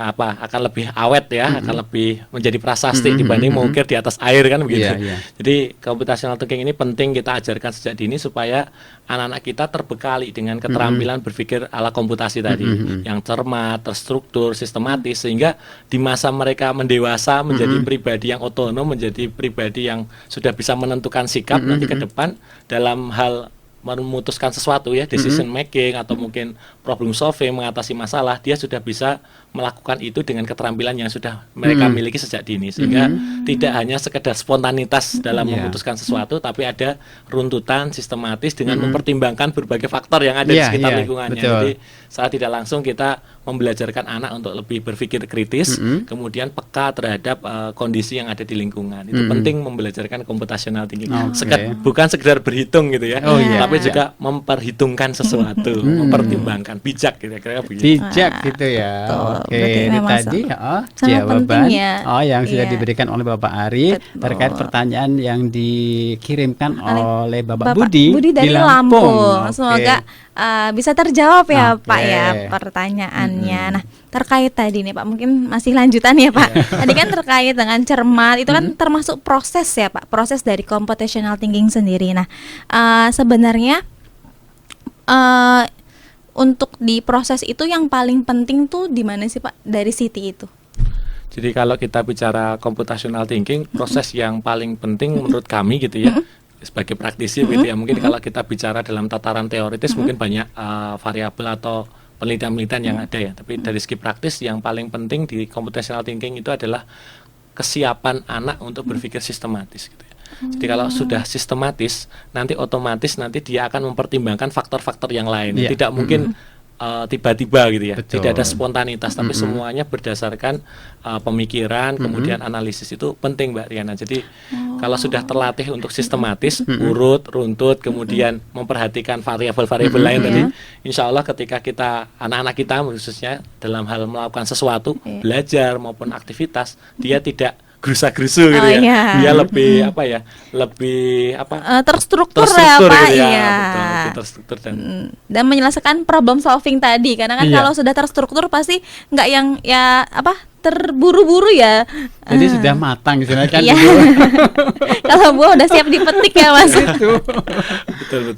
akan lebih awet ya, akan lebih menjadi prasasti dibanding mengukir di atas air kan begitu. Jadi computational thinking ini penting kita ajarkan sejak dini supaya anak-anak kita terbekali dengan keterampilan berpikir ala komputasi tadi, yang cermat, terstruktur, sistematis, sehingga di masa mereka mendewasa menjadi pribadi yang otonom, menjadi pribadi yang sudah bisa menentukan sikap nanti ke depan dalam hal memutuskan sesuatu ya, decision making atau mungkin problem solving, mengatasi masalah, dia sudah bisa melakukan itu dengan keterampilan yang sudah mereka miliki sejak dini, sehingga tidak hanya sekedar spontanitas dalam memutuskan sesuatu, tapi ada runtutan sistematis dengan mempertimbangkan berbagai faktor yang ada di sekitar lingkungannya. Jadi saat tidak langsung kita membelajarkan anak untuk lebih berpikir kritis, kemudian peka terhadap kondisi yang ada di lingkungan. Itu penting membelajarkan computational thinking. Bukan sekedar berhitung gitu ya, tapi juga memperhitungkan sesuatu, mempertimbangkan, bijak kira-kira begitu. Bijak gitu ya. Oke, ini tadi jawaban yang sudah diberikan oleh Bapak Ari terkait pertanyaan yang dikirimkan oleh Bapak Budi dari di Lampung. Semoga bisa terjawab ya Pak ya pertanyaannya. kedepannya. Nah, terkait tadi nih Pak, mungkin masih lanjutan ya Pak. Tadi kan terkait dengan cermat, itu kan termasuk proses ya Pak, proses dari computational thinking sendiri. Nah, sebenarnya untuk di proses itu yang paling penting tuh di mana sih Pak dari Siti itu? Jadi kalau kita bicara computational thinking, proses yang paling penting menurut kami gitu ya, sebagai praktisi gitu ya, mungkin kalau kita bicara dalam tataran teoritis mungkin banyak variabel atau penelitian-penelitian yang ada ya, tapi dari segi praktis yang paling penting di computational thinking itu adalah kesiapan anak untuk berpikir sistematis gitu ya. Jadi kalau sudah sistematis, nanti otomatis nanti dia akan mempertimbangkan faktor-faktor yang lain. Tidak mungkin tiba-tiba gitu ya. Betul. Tidak ada spontanitas, tapi semuanya berdasarkan pemikiran, kemudian analisis. Itu penting Mbak Riana. Jadi kalau sudah terlatih untuk sistematis, urut, runtut, kemudian memperhatikan variabel-variabel lain tadi, insya Allah ketika kita, anak-anak kita khususnya dalam hal melakukan sesuatu, belajar maupun aktivitas, dia tidak gerusa-gerusu gitu ya. Dia lebih terstruktur ya Pak, gitu ya. iya. Betul, lebih terstruktur dan menyelesaikan problem solving tadi, karena kan kalau sudah terstruktur pasti nggak yang terburu-buru ya. Jadi sudah matang gitu kan. Iya. Kalau buah udah siap dipetik ya Mas. betul.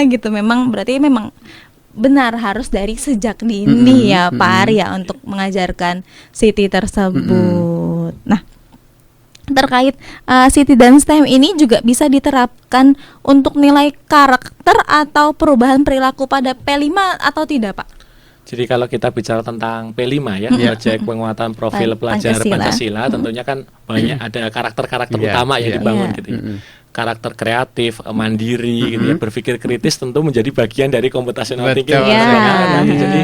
Gitu, memang berarti memang benar harus dari sejak dini ya Pak Arya untuk mengajarkan Siti tersebut. Nah, terkait Siti dan STEM ini juga bisa diterapkan untuk nilai karakter atau perubahan perilaku pada P5 atau tidak Pak? Jadi kalau kita bicara tentang P5 ya, proyek penguatan profil pelajar Pancasila, tentunya kan banyak ada karakter-karakter utama yang dibangun gitu ya. Karakter kreatif, mandiri gitu ya, berpikir kritis tentu menjadi bagian dari computational thinking. Jadi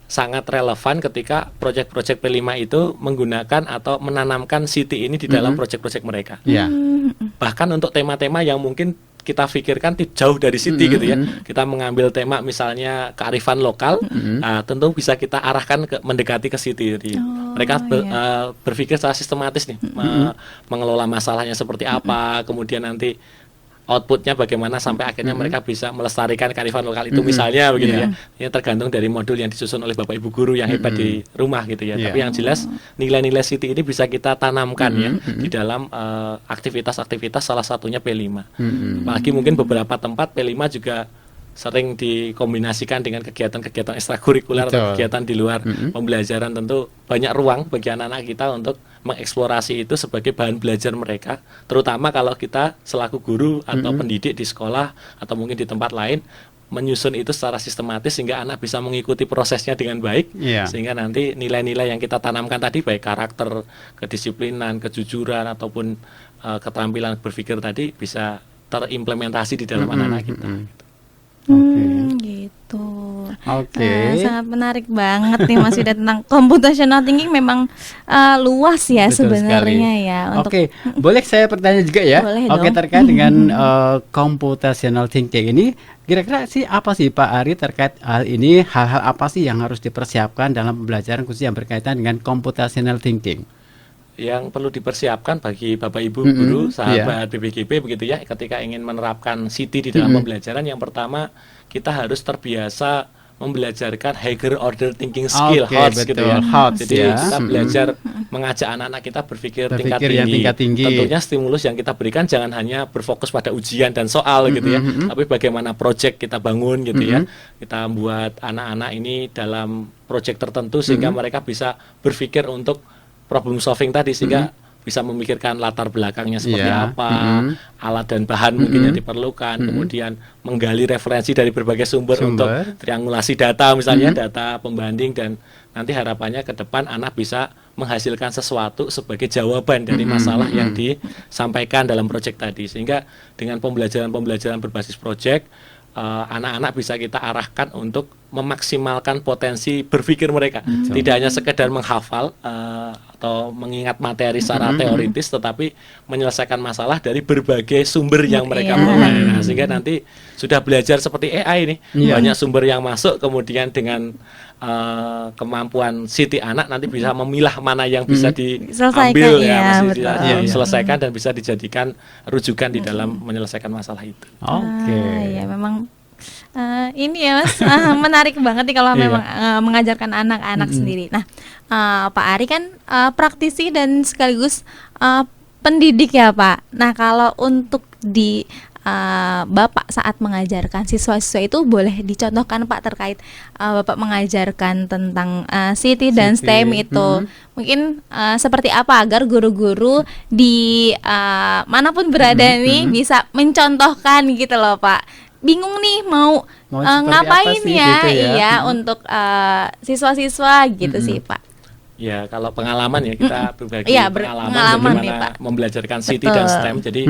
sangat relevan ketika proyek-proyek P5 itu menggunakan atau menanamkan Siti ini di dalam proyek-proyek mereka. Bahkan untuk tema-tema yang mungkin kita pikirkan jauh dari Siti gitu ya. Kita mengambil tema misalnya kearifan lokal, tentu bisa kita arahkan mendekati ke Siti. Jadi mereka berpikir secara sistematis nih, mengelola masalahnya seperti apa, kemudian nanti outputnya bagaimana sampai akhirnya mereka bisa melestarikan kearifan lokal itu misalnya begitu ya. Ini tergantung dari modul yang disusun oleh Bapak Ibu guru yang hebat di rumah gitu ya. Tapi yang jelas nilai-nilai Siti ini bisa kita tanamkan ya di dalam aktivitas-aktivitas, salah satunya P5. Apalagi mungkin beberapa tempat P5 juga sering dikombinasikan dengan kegiatan-kegiatan ekstrakurikuler atau kegiatan di luar pembelajaran. Tentu banyak ruang bagi anak-anak kita untuk mengeksplorasi itu sebagai bahan belajar mereka, terutama kalau kita selaku guru atau pendidik di sekolah atau mungkin di tempat lain menyusun itu secara sistematis sehingga anak bisa mengikuti prosesnya dengan baik, sehingga nanti nilai-nilai yang kita tanamkan tadi, baik karakter, kedisiplinan, kejujuran ataupun keterampilan berpikir tadi bisa terimplementasi di dalam anak-anak kita. Gitu. Oke. Sangat menarik banget nih Mas Yuda tentang computational thinking, memang luas ya sebenarnya ya. Oke, boleh saya bertanya juga ya? Boleh Oke, dong. terkait dengan computational thinking ini, kira-kira sih apa sih Pak Ari terkait hal ini? Hal-hal apa sih yang harus dipersiapkan dalam pembelajaran khusus yang berkaitan dengan computational thinking? Yang perlu dipersiapkan bagi Bapak Ibu guru, sahabat BBGP begitu ya, ketika ingin menerapkan Siti di dalam pembelajaran, yang pertama kita harus terbiasa membelajarkan higher order thinking skill, HOTS gitu ya. Jadi kita belajar mengajak anak-anak kita berpikir tingkat tinggi. Tentunya stimulus yang kita berikan jangan hanya berfokus pada ujian dan soal gitu ya, tapi bagaimana project kita bangun gitu ya. Kita buat anak-anak ini dalam project tertentu sehingga mereka bisa berpikir untuk problem solving tadi, sehingga bisa memikirkan latar belakangnya seperti apa, alat dan bahan mungkin yang diperlukan, kemudian menggali referensi dari berbagai sumber untuk triangulasi data misalnya, data pembanding, dan nanti harapannya ke depan anak bisa menghasilkan sesuatu sebagai jawaban dari masalah yang disampaikan dalam proyek tadi. Sehingga dengan pembelajaran-pembelajaran berbasis proyek, anak-anak bisa kita arahkan untuk memaksimalkan potensi berpikir mereka. Tidak hanya sekedar menghafal atau mengingat materi secara teoritis, tetapi menyelesaikan masalah dari berbagai sumber yang mereka peroleh. Nah, sehingga nanti sudah belajar seperti AI nih, banyak sumber yang masuk, kemudian dengan kemampuan Siti anak nanti bisa memilah mana yang bisa diambil selesaikan dan bisa dijadikan rujukan di dalam menyelesaikan masalah itu. Ya memang Ini ya Mas, menarik banget nih kalau memang mengajarkan anak-anak sendiri. Nah, Pak Ari kan praktisi dan sekaligus pendidik ya Pak. Nah, kalau untuk di Bapak saat mengajarkan siswa-siswa itu boleh dicontohkan Pak terkait Bapak mengajarkan tentang CT dan STEM itu mungkin seperti apa agar guru-guru di manapun berada nih bisa mencontohkan gitu loh Pak. Bingung nih mau ngapain sih, ya, gitu ya. iya untuk siswa-siswa gitu sih Pak. Ya, kalau pengalaman ya kita berbagi Iya, pengalaman pengalaman nih, bagaimana Pak. membelajarkan CT Betul. dan STEM. Jadi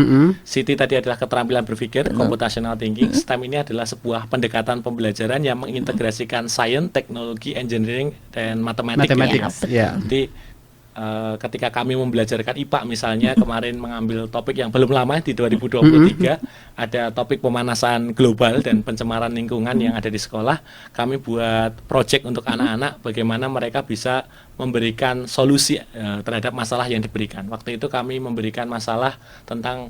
CT tadi adalah keterampilan berpikir, computational thinking. STEM ini adalah sebuah pendekatan pembelajaran yang mengintegrasikan sains, teknologi, engineering, dan matematik. Matematik, ya. Jadi ketika kami membelajarkan IPA misalnya kemarin mengambil topik yang belum lama di 2023 ada topik pemanasan global dan pencemaran lingkungan yang ada di sekolah. Kami buat project untuk anak-anak bagaimana mereka bisa memberikan solusi terhadap masalah yang diberikan. Waktu itu kami memberikan masalah tentang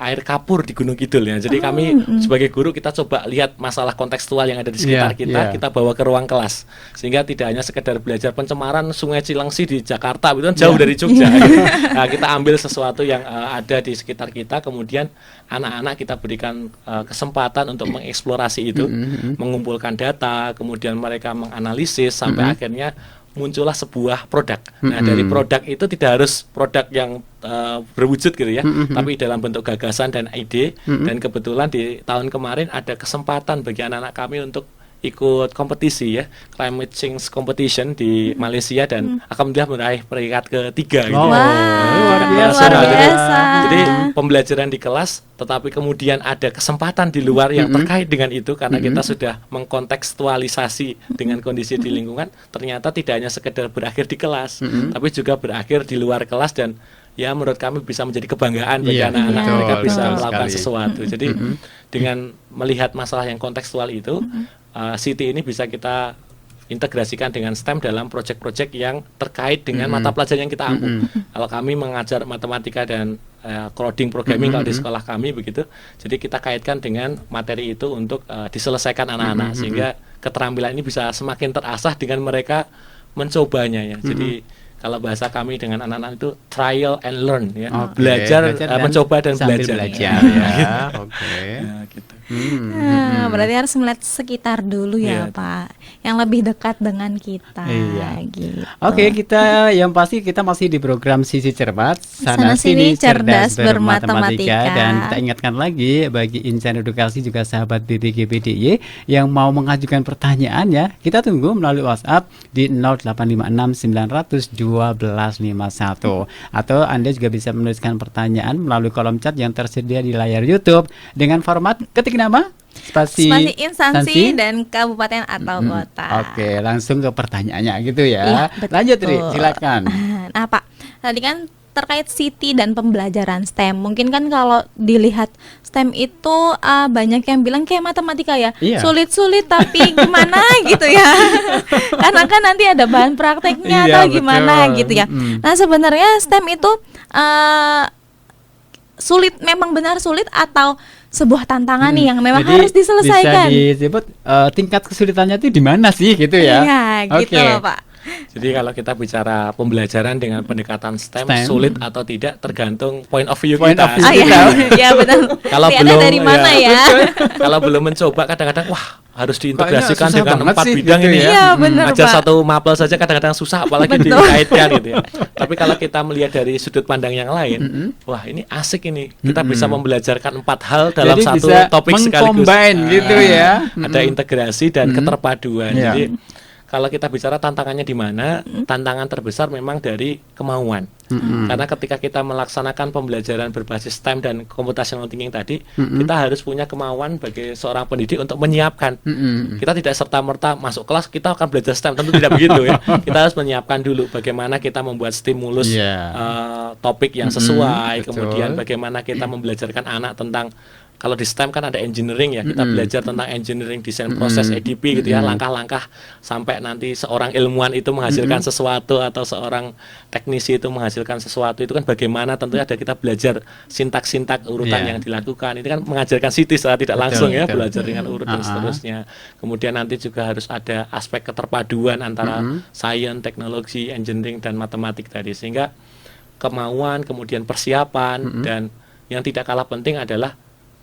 air kapur di Gunung Kidul ya. Jadi kami sebagai guru kita coba lihat masalah kontekstual yang ada di sekitar kita bawa ke ruang kelas. Sehingga tidak hanya sekedar belajar pencemaran Sungai Cilengsi di Jakarta itu kan jauh dari Jogja. Nah, kita ambil sesuatu yang ada di sekitar kita, kemudian anak-anak kita berikan kesempatan untuk mengeksplorasi itu, mengumpulkan data, kemudian mereka menganalisis sampai akhirnya muncullah sebuah produk. Nah, dari produk itu tidak harus produk yang berwujud gitu ya, tapi dalam bentuk gagasan dan ide. Dan kebetulan di tahun kemarin ada kesempatan bagi anak-anak kami untuk ikut kompetisi ya, climate change competition di Malaysia dan alhamdulillah meraih peringkat ketiga gitu. Luar biasa. Luar biasa. Jadi pembelajaran di kelas, tetapi kemudian ada kesempatan di luar yang terkait dengan itu karena kita sudah mengkontekstualisasi dengan kondisi di lingkungan. Ternyata tidak hanya sekedar berakhir di kelas, tapi juga berakhir di luar kelas dan ya menurut kami bisa menjadi kebanggaan bagi anak-anak mereka bisa melakukan sesuatu. Jadi dengan melihat masalah yang kontekstual itu, CT ini bisa kita integrasikan dengan STEM dalam proyek-proyek yang terkait dengan mata pelajaran yang kita ampu. Kalau kami mengajar matematika dan coding programming kalau di sekolah kami begitu, jadi kita kaitkan dengan materi itu untuk diselesaikan anak-anak sehingga keterampilan ini bisa semakin terasah dengan mereka mencobanya ya. Jadi kalau bahasa kami dengan anak-anak itu trial and learn ya. Belajar mencoba dan belajar. Ya. Ya, gitu. Berarti harus melihat sekitar dulu ya Pak, yang lebih dekat dengan kita. Gitu. Oke, kita yang pasti kita masih di program Sisi Cermat, sana sini cerdas bermatematika. Dan kita ingatkan lagi bagi insan edukasi juga sahabat BBGPDY yang mau mengajukan pertanyaan ya, kita tunggu melalui WhatsApp di 0856 900 1251, atau Anda juga bisa menuliskan pertanyaan melalui kolom chat yang tersedia di layar YouTube dengan format ketik nama spasi instansi dan kabupaten atau kota. Oke, langsung ke pertanyaannya gitu ya. Iya, betul. Lanjut Ri, silakan. Nah Pak, tadi kan terkait CT dan pembelajaran STEM. Mungkin kan kalau dilihat STEM itu banyak yang bilang kayak matematika ya, sulit-sulit tapi gimana gitu ya. Karena kan nanti ada bahan prakteknya atau gimana gitu ya. Nah sebenarnya STEM itu sulit, memang benar sulit atau sebuah tantangan nih yang memang harus diselesaikan. Bisa disebut tingkat kesulitannya itu di mana sih gitu ya? Iya, gitu loh Pak. Jadi kalau kita bicara pembelajaran dengan pendekatan STEM sulit atau tidak tergantung point of view kita. Iya betul. Kalau belum dari mana kalau belum mencoba kadang-kadang wah harus diintegrasikan dengan 4 bidang gitu ini. Iya, benar, ajar Pak. satu mapel saja kadang-kadang susah apalagi dikaitkan gitu ya. Tapi kalau kita melihat dari sudut pandang yang lain, wah ini asik ini. Kita bisa membelajarkan 4 hal dalam jadi satu bisa topik sekaligus. Gitu ya. Ada integrasi dan keterpaduan. Jadi kalau kita bicara tantangannya di mana, tantangan terbesar memang dari kemauan. Karena ketika kita melaksanakan pembelajaran berbasis STEM dan computational thinking tadi, kita harus punya kemauan bagi seorang pendidik untuk menyiapkan. Kita tidak serta-merta masuk kelas kita akan belajar STEM, tentu tidak begitu ya. Kita harus menyiapkan dulu bagaimana kita membuat stimulus topik yang sesuai, kemudian bagaimana kita membelajarkan anak tentang kalau di STEM kan ada engineering ya, kita belajar tentang engineering, desain proses, EDP gitu ya, langkah-langkah sampai nanti seorang ilmuwan itu menghasilkan sesuatu atau seorang teknisi itu menghasilkan sesuatu, itu kan bagaimana tentunya ada kita belajar sintak-sintak urutan yang dilakukan. Itu kan mengajarkan CT secara tidak langsung ya, belajar dengan urut dan seterusnya. Kemudian nanti juga harus ada aspek keterpaduan antara sains, teknologi, engineering dan matematik tadi, sehingga kemauan, kemudian persiapan dan yang tidak kalah penting adalah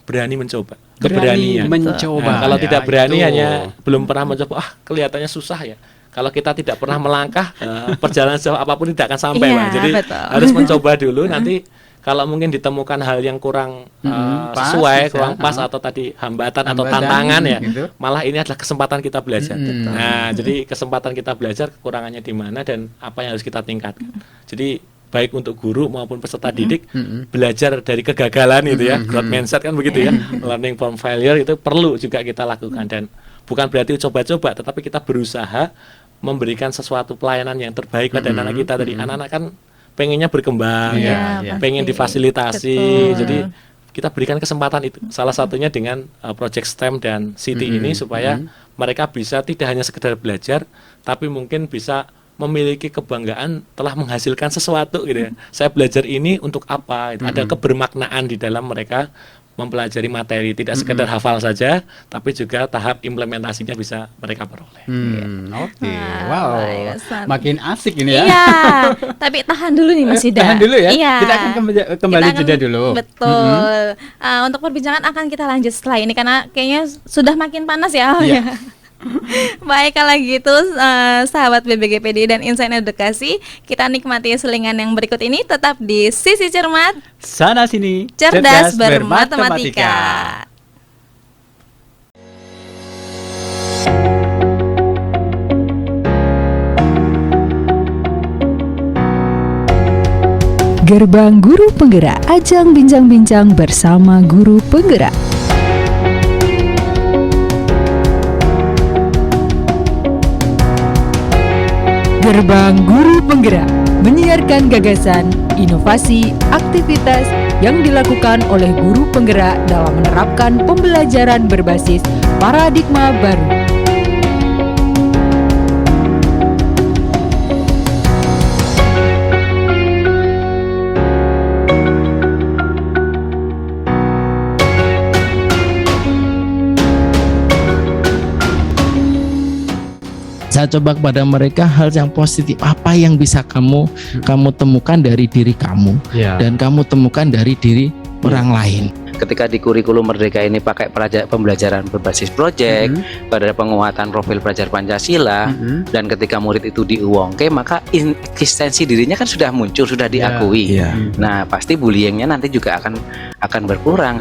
berani mencoba, keberanian. Mencoba. Nah, kalau Ya, tidak berani itu. hanya belum pernah mencoba, kelihatannya susah ya. Kalau kita tidak pernah melangkah, perjalanan sejauh apapun tidak akan sampai, Iya, Pak. Jadi betul. harus mencoba dulu. Nanti kalau mungkin ditemukan hal yang kurang pas, sesuai, bisa. kurang pas atau tadi hambatan atau tantangan ya, gitu. malah ini adalah kesempatan kita belajar. Nah, jadi kesempatan kita belajar kekurangannya di mana dan apa yang harus kita tingkatkan. Jadi baik untuk guru maupun peserta didik belajar dari kegagalan itu ya, growth mindset kan begitu ya, learning from failure itu perlu juga kita lakukan, dan bukan berarti coba-coba, tetapi kita berusaha memberikan sesuatu pelayanan yang terbaik pada anak kita. Tadi anak-anak kan pengennya berkembang Iya, pengen pasti. difasilitasi, Betul. jadi kita berikan kesempatan itu, salah satunya dengan project STEM dan CT ini, supaya mereka bisa tidak hanya sekedar belajar, tapi mungkin bisa memiliki kebanggaan telah menghasilkan sesuatu gitu ya. Saya belajar ini untuk apa? Ada kebermaknaan di dalam mereka mempelajari materi, tidak sekedar hafal saja, tapi juga tahap implementasinya bisa mereka peroleh. Oke, Wah, wow, baik, Ustaz. makin asik ini ya. Iya, tapi tahan dulu nih Mas Yuda. Tahan dulu ya. Iya. Kita akan kembali Kita akan- jeda dulu. Betul. Untuk perbincangan akan kita lanjut setelah ini karena kayaknya sudah makin panas ya. Iya. Baik, kalau gitu sahabat BBGPD dan Insan Edukasi, kita nikmati selingan yang berikut ini tetap di Sisi Cermat, Sana sini, Cerdas Bermatematika. Gerbang Guru Penggerak, ajang bincang-bincang bersama guru penggerak. Gerbang Guru Penggerak menyiarkan gagasan, inovasi, aktivitas yang dilakukan oleh guru penggerak dalam menerapkan pembelajaran berbasis paradigma baru. Saya coba kepada mereka hal yang positif, apa yang bisa kamu temukan dari diri kamu dan kamu temukan dari diri orang lain. Ketika di kurikulum Merdeka ini pakai pembelajaran berbasis proyek, pada penguatan profil pelajar Pancasila, dan ketika murid itu diuangke, maka eksistensi dirinya kan sudah muncul, sudah diakui. Nah, pasti bullyingnya nanti juga akan berkurang.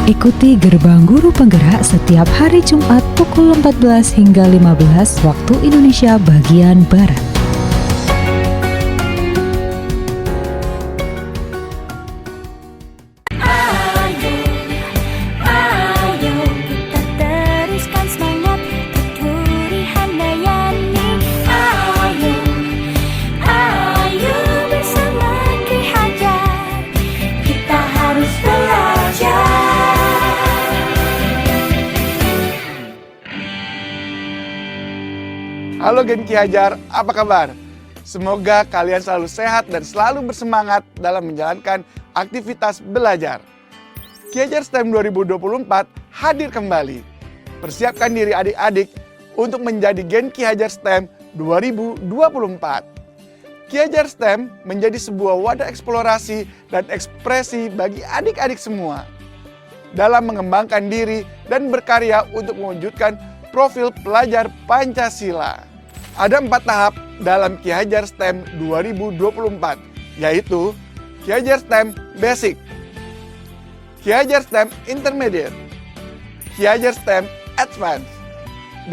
Ikuti Gerbang Guru Penggerak setiap hari Jumat pukul 14 hingga 15 waktu Indonesia bagian Barat. Ayo kita teruskan semangat kecurihan Dayani. Ayo bersama Ki Hajar kita harus belajar. Halo Gen Ki Hajar, apa kabar? Semoga kalian selalu sehat dan selalu bersemangat dalam menjalankan aktivitas belajar. Ki Hajar STEM 2024 hadir kembali. Persiapkan diri adik-adik untuk menjadi Gen Ki Hajar STEM 2024. Ki Hajar STEM menjadi sebuah wadah eksplorasi dan ekspresi bagi adik-adik semua dalam mengembangkan diri dan berkarya untuk mewujudkan profil pelajar Pancasila. Ada 4 tahap dalam Ki Hajar STEM 2024, yaitu Ki Hajar STEM Basic, Ki Hajar STEM Intermediate, Ki Hajar STEM Advance,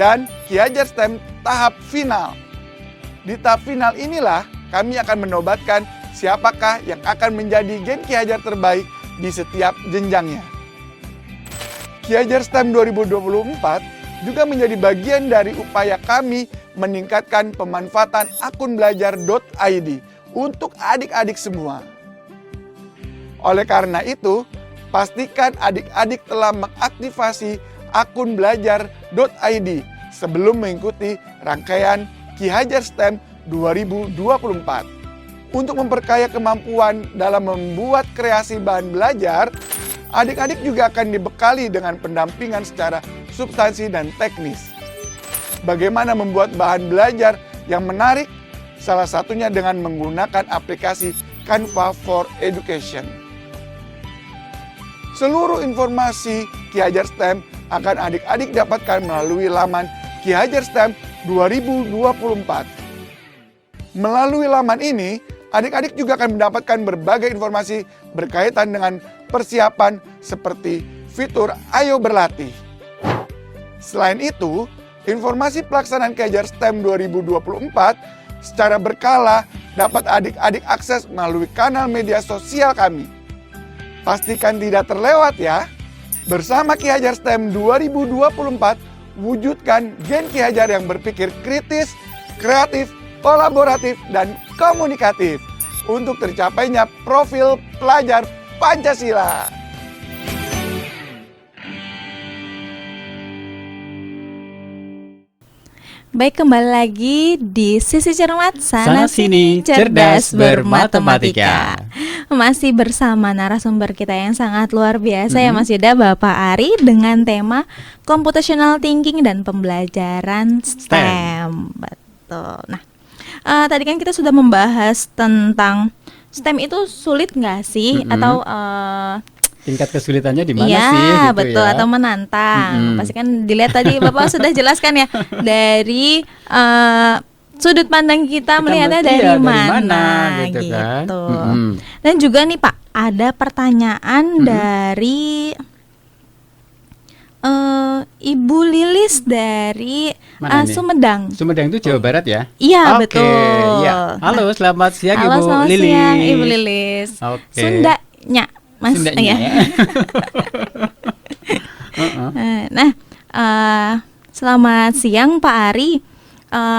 dan Ki Hajar STEM tahap final. Di tahap final inilah kami akan menobatkan siapakah yang akan menjadi Gen Ki Hajar terbaik di setiap jenjangnya. Ki Hajar STEM 2024 juga menjadi bagian dari upaya kami meningkatkan pemanfaatan akun belajar.id untuk adik-adik semua. Oleh karena itu, pastikan adik-adik telah mengaktifasi akun belajar.id sebelum mengikuti rangkaian Ki Hajar STEM 2024. Untuk memperkaya kemampuan dalam membuat kreasi bahan belajar, adik-adik juga akan dibekali dengan pendampingan secara substansi dan teknis. Bagaimana membuat bahan belajar yang menarik? Salah satunya dengan menggunakan aplikasi Canva for Education. Seluruh informasi Ki Hajar STEM akan adik-adik dapatkan melalui laman Ki Hajar STEM 2024. Melalui laman ini, adik-adik juga akan mendapatkan berbagai informasi berkaitan dengan persiapan seperti fitur Ayo Berlatih. Selain itu, informasi pelaksanaan Ki Hajar STEM 2024 secara berkala dapat adik-adik akses melalui kanal media sosial kami. Pastikan tidak terlewat ya. Bersama Ki Hajar STEM 2024, wujudkan gen Ki Hajar yang berpikir kritis, kreatif, kolaboratif, dan komunikatif untuk tercapainya profil pelajar Pancasila. Baik, kembali lagi di Sisi Cermat Sana Sini Cerdas Bermatematika. Masih bersama narasumber kita yang sangat luar biasa ya Mas Yuda, Bapak Ari, dengan tema Computational Thinking dan Pembelajaran STEM. Betul. Nah, tadi kan kita sudah membahas tentang STEM itu sulit nggak sih? Atau tingkat kesulitannya di mana ya, sih? Gitu betul, ya. atau menantang. Pasti kan dilihat tadi Bapak sudah jelaskan ya dari sudut pandang kita melihatnya dari mana gitu kan. Dan juga nih Pak, ada pertanyaan dari Ibu Lilis dari Sumedang. Sumedang itu Jawa Barat ya? Iya, Oke, betul. ya. Halo, selamat siang Halo, Ibu selamat Lilis. siang Ibu Lilis. Oke. Sundanya, Mas. Sundanya Ya. ya. Nah, selamat siang Pak Ari.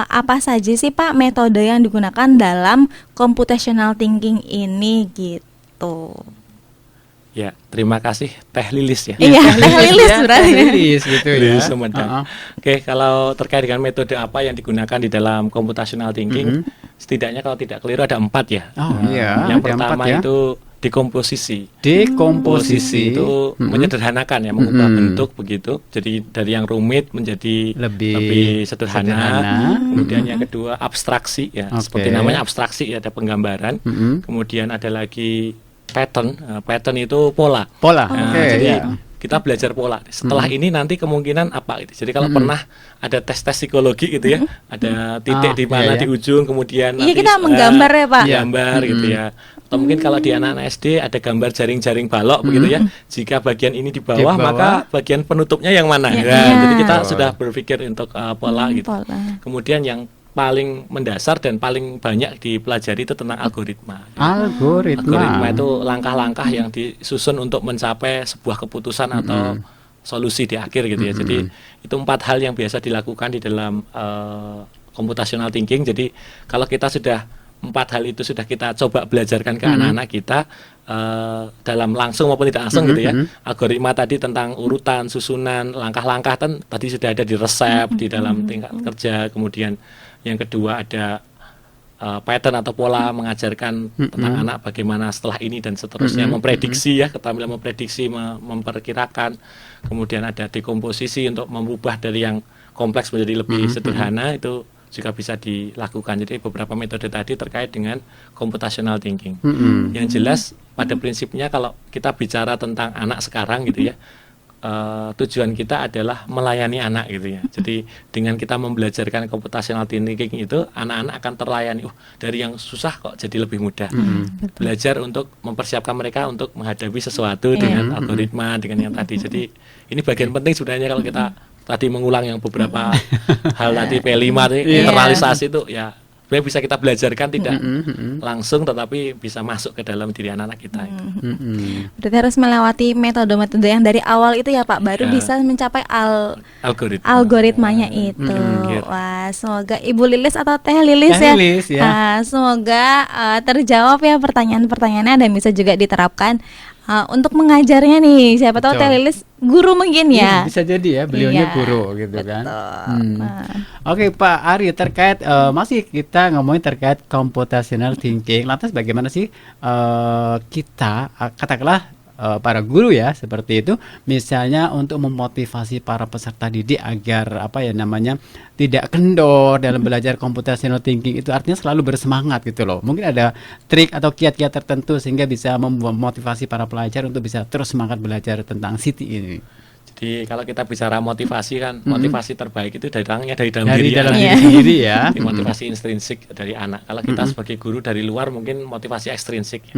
Apa saja sih Pak metode yang digunakan dalam computational thinking ini gitu? Ya, terima kasih Teh Lilis ya. Iya, Teh Lilis berarti. Teh Lilis gitu ya. Lilis Sumedang. Oke, kalau terkait dengan metode apa yang digunakan di dalam computational thinking, setidaknya kalau tidak keliru ada 4 ya. Oh iya, Yang ada pertama 4 ya. itu dekomposisi. Dekomposisi itu menyederhanakan ya, mengubah bentuk begitu. Jadi dari yang rumit menjadi lebih sederhana. Kemudian yang kedua abstraksi ya, seperti namanya abstraksi ya, ada penggambaran. Kemudian ada lagi pattern. Pattern itu pola. Nah, jadi kita belajar pola. Setelah ini nanti kemungkinan apa gitu. Jadi kalau pernah ada tes-tes psikologi gitu ya, ada titik di mana di ujung, kemudian Iya, nanti kita menggambar ya Pak. gambar gitu ya. Atau mungkin kalau di anak-anak SD ada gambar jaring-jaring balok begitu ya. Jika bagian ini di bawah, maka bagian penutupnya yang mana? Jadi kita sudah berpikir untuk pola gitu. Kemudian yang paling mendasar dan paling banyak dipelajari itu tentang algoritma. Algoritma itu langkah-langkah yang disusun untuk mencapai sebuah keputusan atau solusi di akhir gitu ya. Jadi itu 4 hal yang biasa dilakukan di dalam computational thinking. Jadi kalau kita sudah 4 hal itu sudah kita coba belajarkan ke anak-anak kita dalam langsung maupun tidak langsung gitu ya. Algoritma tadi tentang urutan, susunan, langkah-langkah kan tadi sudah ada di resep di dalam tingkat kerja. Kemudian yang kedua ada pattern atau pola, mengajarkan tentang anak bagaimana setelah ini dan seterusnya, memprediksi ya, keterampilan memprediksi, memperkirakan. Kemudian ada dekomposisi untuk mengubah dari yang kompleks menjadi lebih sederhana, itu juga bisa dilakukan. Jadi beberapa metode tadi terkait dengan computational thinking. Yang jelas pada prinsipnya kalau kita bicara tentang anak sekarang gitu ya, tujuan kita adalah melayani anak gitu ya. Jadi dengan kita membelajarkan computational thinking itu, anak-anak akan terlayani. Dari yang susah kok jadi lebih mudah. Belajar untuk mempersiapkan mereka untuk menghadapi sesuatu dengan algoritma, dengan yang tadi. Jadi ini bagian penting sebenarnya kalau kita tadi mengulang yang beberapa hal tadi P5 tadi, internalisasi itu ya sebenarnya bisa kita belajarkan tidak langsung, tetapi bisa masuk ke dalam diri anak-anak kita. Berarti harus melewati metode-metode yang dari awal itu ya Pak, baru bisa mencapai algoritmanya itu. Wah, semoga Ibu Lilis atau Teh Lilis ya, semoga terjawab ya pertanyaan-pertanyaannya dan bisa juga diterapkan untuk mengajarnya nih. Siapa tahu Teh Lilis guru mungkin ya. Bisa jadi ya, beliaunya guru gitu kan. Oke Pak Ari, terkait masih kita ngomongin terkait computational thinking. Lantas bagaimana sih kita katakanlah para guru ya seperti itu, misalnya untuk memotivasi para peserta didik agar tidak kendor dalam belajar computational thinking, itu artinya selalu bersemangat gitu loh. Mungkin ada trik atau kiat-kiat tertentu sehingga bisa memotivasi para pelajar untuk bisa terus semangat belajar tentang CT ini. Jadi kalau kita bicara motivasi kan, motivasi terbaik itu datangnya dari dalam diri sendiri ya. Motivasi intrinsik dari anak. Kalau kita sebagai guru dari luar mungkin motivasi ekstrinsik.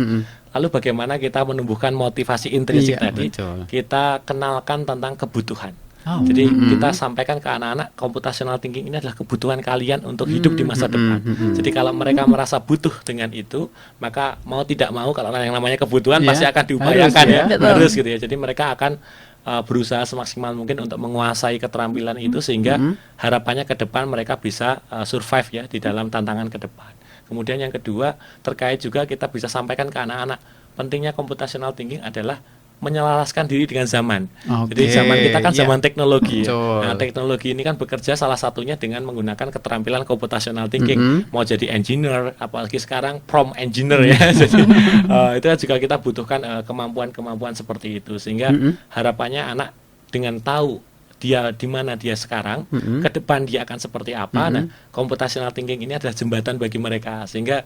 Lalu bagaimana kita menumbuhkan motivasi intrinsik tadi? Betul. Kita kenalkan tentang kebutuhan. Jadi kita sampaikan ke anak-anak, computational thinking ini adalah kebutuhan kalian untuk hidup di masa depan. Jadi kalau mereka merasa butuh dengan itu, maka mau tidak mau kalau yang namanya kebutuhan pasti akan diupayakan harus gitu ya. Jadi mereka akan berusaha semaksimal mungkin untuk menguasai keterampilan itu sehingga harapannya ke depan mereka bisa survive ya di dalam tantangan ke depan. Kemudian yang kedua, terkait juga kita bisa sampaikan ke anak-anak, pentingnya computational thinking adalah menyelaraskan diri dengan zaman. Jadi zaman kita kan zaman teknologi. Nah, teknologi ini kan bekerja salah satunya dengan menggunakan keterampilan computational thinking. Mau jadi engineer, apalagi sekarang prompt engineer ya. Jadi itu juga kita butuhkan kemampuan-kemampuan seperti itu sehingga harapannya anak dengan tahu dia di mana dia sekarang, ke depan dia akan seperti apa. Nah, computational thinking ini adalah jembatan bagi mereka sehingga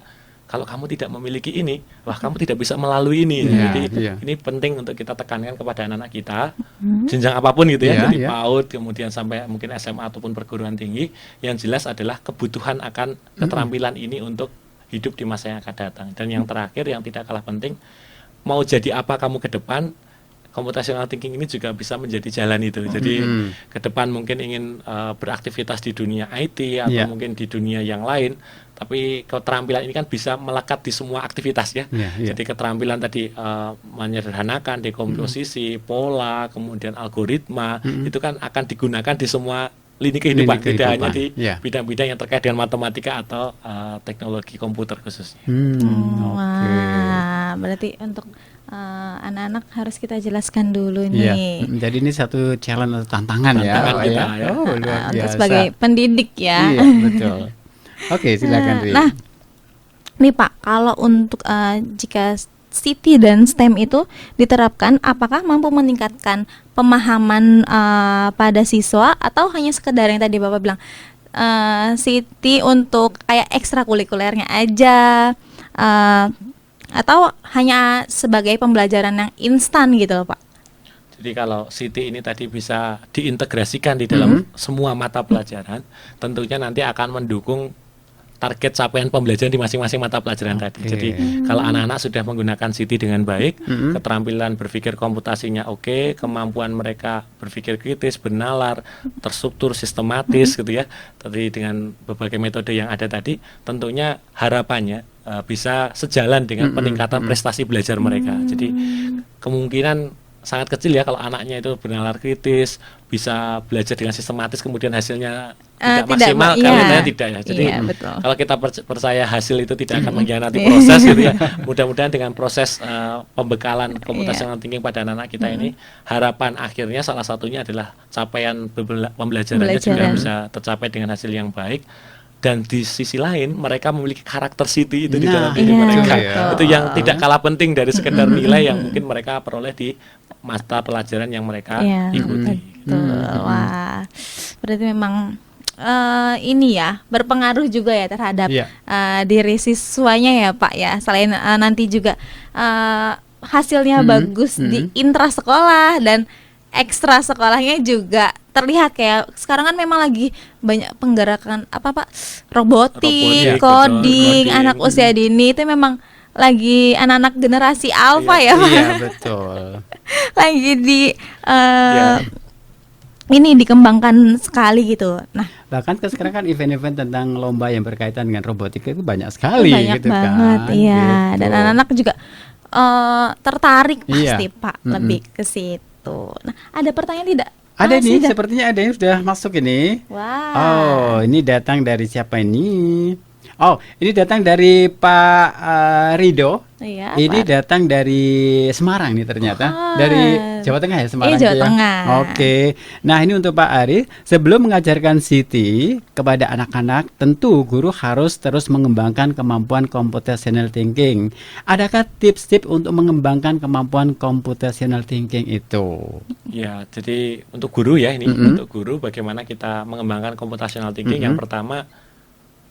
kalau kamu tidak memiliki ini, kamu tidak bisa melalui ini. Jadi ini penting untuk kita tekankan kepada anak-anak kita, jenjang apapun gitu ya, dari PAUD kemudian sampai mungkin SMA ataupun perguruan tinggi, yang jelas adalah kebutuhan akan keterampilan ini untuk hidup di masa yang akan datang. Dan yang terakhir yang tidak kalah penting, mau jadi apa kamu ke depan, computational thinking ini juga bisa menjadi jalan itu. Jadi ke depan mungkin ingin beraktivitas di dunia IT atau mungkin di dunia yang lain, tapi keterampilan ini kan bisa melekat di semua aktivitas ya. Jadi keterampilan tadi menyederhanakan, dekomposisi, pola, kemudian algoritma, itu kan akan digunakan di semua lini kehidupan, tidak hanya di bidang-bidang yang terkait dengan matematika atau teknologi komputer khususnya. Wah, berarti untuk anak-anak harus kita jelaskan dulu nih. Jadi ini satu challenge atau tantangan ya. Luar biasa. Sebagai pendidik ya. Iya, betul. Oke, silakan Ri. Nah, nih Pak, kalau untuk jika CT dan STEM itu diterapkan, apakah mampu meningkatkan pemahaman pada siswa atau hanya sekedar yang tadi Bapak bilang CT untuk kayak ekstrakurikulernya aja, atau hanya sebagai pembelajaran yang instan gitu loh Pak? Jadi kalau CT ini tadi bisa diintegrasikan di dalam semua mata pelajaran, tentunya nanti akan mendukung target capaian pembelajaran di masing-masing mata pelajaran tadi. Jadi kalau anak-anak sudah menggunakan CT dengan baik, keterampilan berpikir komputasinya kemampuan mereka berpikir kritis, bernalar, terstruktur, sistematis gitu ya. Tadi dengan berbagai metode yang ada tadi, tentunya harapannya bisa sejalan dengan peningkatan prestasi belajar mereka. Jadi kemungkinan sangat kecil ya kalau anaknya itu bernalar kritis, bisa belajar dengan sistematis, kemudian hasilnya tidak maksimal, karena tidak ya. Jadi kalau kita percaya hasil itu tidak akan mengkhianati proses gitu ya. Mudah-mudahan dengan proses pembekalan computational thinking pada anak-anak kita ini, harapan akhirnya salah satunya adalah capaian pembelajarannya juga bisa tercapai dengan hasil yang baik. Dan di sisi lain mereka memiliki karakter CT itu di dalam diri mereka. Itu yang tidak kalah penting dari sekedar nilai yang mungkin mereka peroleh di mata pelajaran yang mereka ikuti. Wah, berarti memang ini ya berpengaruh juga ya terhadap diri siswanya ya Pak ya. Selain nanti juga hasilnya bagus di intra sekolah dan ekstra sekolahnya juga terlihat kayak sekarang kan memang lagi banyak penggerakan robotik, coding, anak usia dini itu memang lagi anak-anak generasi alfa ya Pak. Iya betul. Lagi ini dikembangkan sekali gitu. Nah, Bahkan sekarang kan event-event tentang lomba yang berkaitan dengan robotika itu banyak sekali banyak gitu banget, kan. iya. Gitu. Dan anak-anak juga tertarik Iya. pasti Pak lebih ke situ. Nah, ada pertanyaan tidak? Ada Masih nih, ada? sepertinya ada yang sudah masuk ini. Wah. Oh, ini datang dari siapa ini? Oh, ini datang dari Pak Rido. Iya, Ini Pak. datang dari Semarang nih ternyata. Wah. Dari Jawa Tengah ya, Semarang Iya, Jawa itu ya? Tengah. Oke. Nah, ini untuk Pak Ari, sebelum mengajarkan Siti kepada anak-anak, tentu guru harus terus mengembangkan kemampuan computational thinking. Adakah tips-tips untuk mengembangkan kemampuan computational thinking itu? Ya, jadi untuk guru ya ini, Mm-mm. untuk guru bagaimana kita mengembangkan computational thinking. Yang pertama,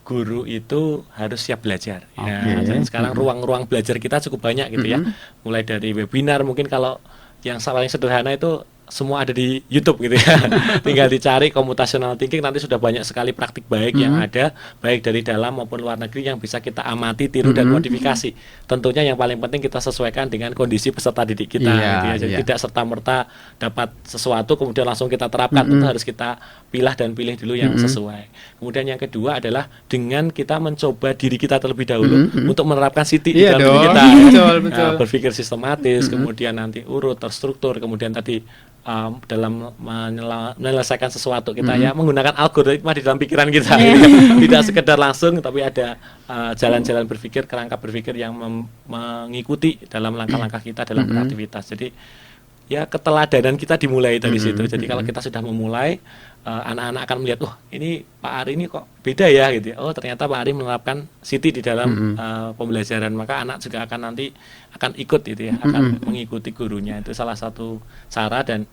guru itu harus siap belajar. Ya, Oke. dan sekarang ruang-ruang belajar kita cukup banyak gitu ya. Mulai dari webinar, mungkin kalau yang paling sederhana itu semua ada di YouTube gitu ya. Tinggal dicari computational thinking, nanti sudah banyak sekali praktik baik yang ada, baik dari dalam maupun luar negeri yang bisa kita amati, tiru dan modifikasi. Tentunya yang paling penting kita sesuaikan dengan kondisi peserta didik kita Iya, gitu ya. Jadi iya. tidak serta-merta dapat sesuatu kemudian langsung kita terapkan. Tentu harus kita pilah dan pilih dulu yang sesuai. Kemudian yang kedua adalah dengan kita mencoba diri kita terlebih dahulu untuk menerapkan Siti di Iya dalam diri dong. kita. Betul, betul. Berpikir sistematis, kemudian nanti urut, terstruktur, kemudian tadi dalam menyelesaikan sesuatu kita ya menggunakan algoritma di dalam pikiran kita. Tidak sekedar langsung, tapi ada jalan-jalan berpikir, kerangka berpikir yang mengikuti dalam langkah-langkah kita dalam beraktivitas. Jadi ya keteladanan kita dimulai dari situ. Jadi kalau kita sudah memulai, anak-anak akan melihat, oh ini Pak Ari ini kok beda ya gitu. Oh ternyata Pak Ari menerapkan Siti di dalam pembelajaran, maka anak juga akan nanti akan ikut gitu ya, akan mengikuti gurunya. Itu salah satu cara. Dan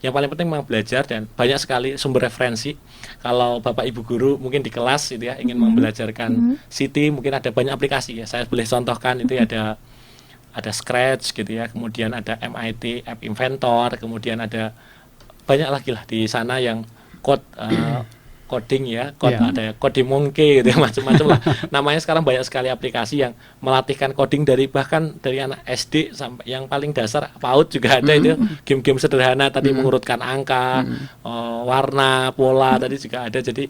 yang paling penting memang belajar, dan banyak sekali sumber referensi. Kalau Bapak Ibu guru mungkin di kelas gitu ya ingin membelajarkan Siti, mungkin ada banyak aplikasi ya. Saya boleh contohkan itu ya, ada Scratch gitu ya, kemudian ada MIT App Inventor, kemudian ada banyak lagi lah di sana yang coding ya, ada coding monkey gitu ya, macam-macam lah. Namanya sekarang banyak sekali aplikasi yang melatihkan coding bahkan dari anak SD sampai yang paling dasar PAUD juga ada itu game-game sederhana tadi mengurutkan angka, warna, pola tadi juga ada. Jadi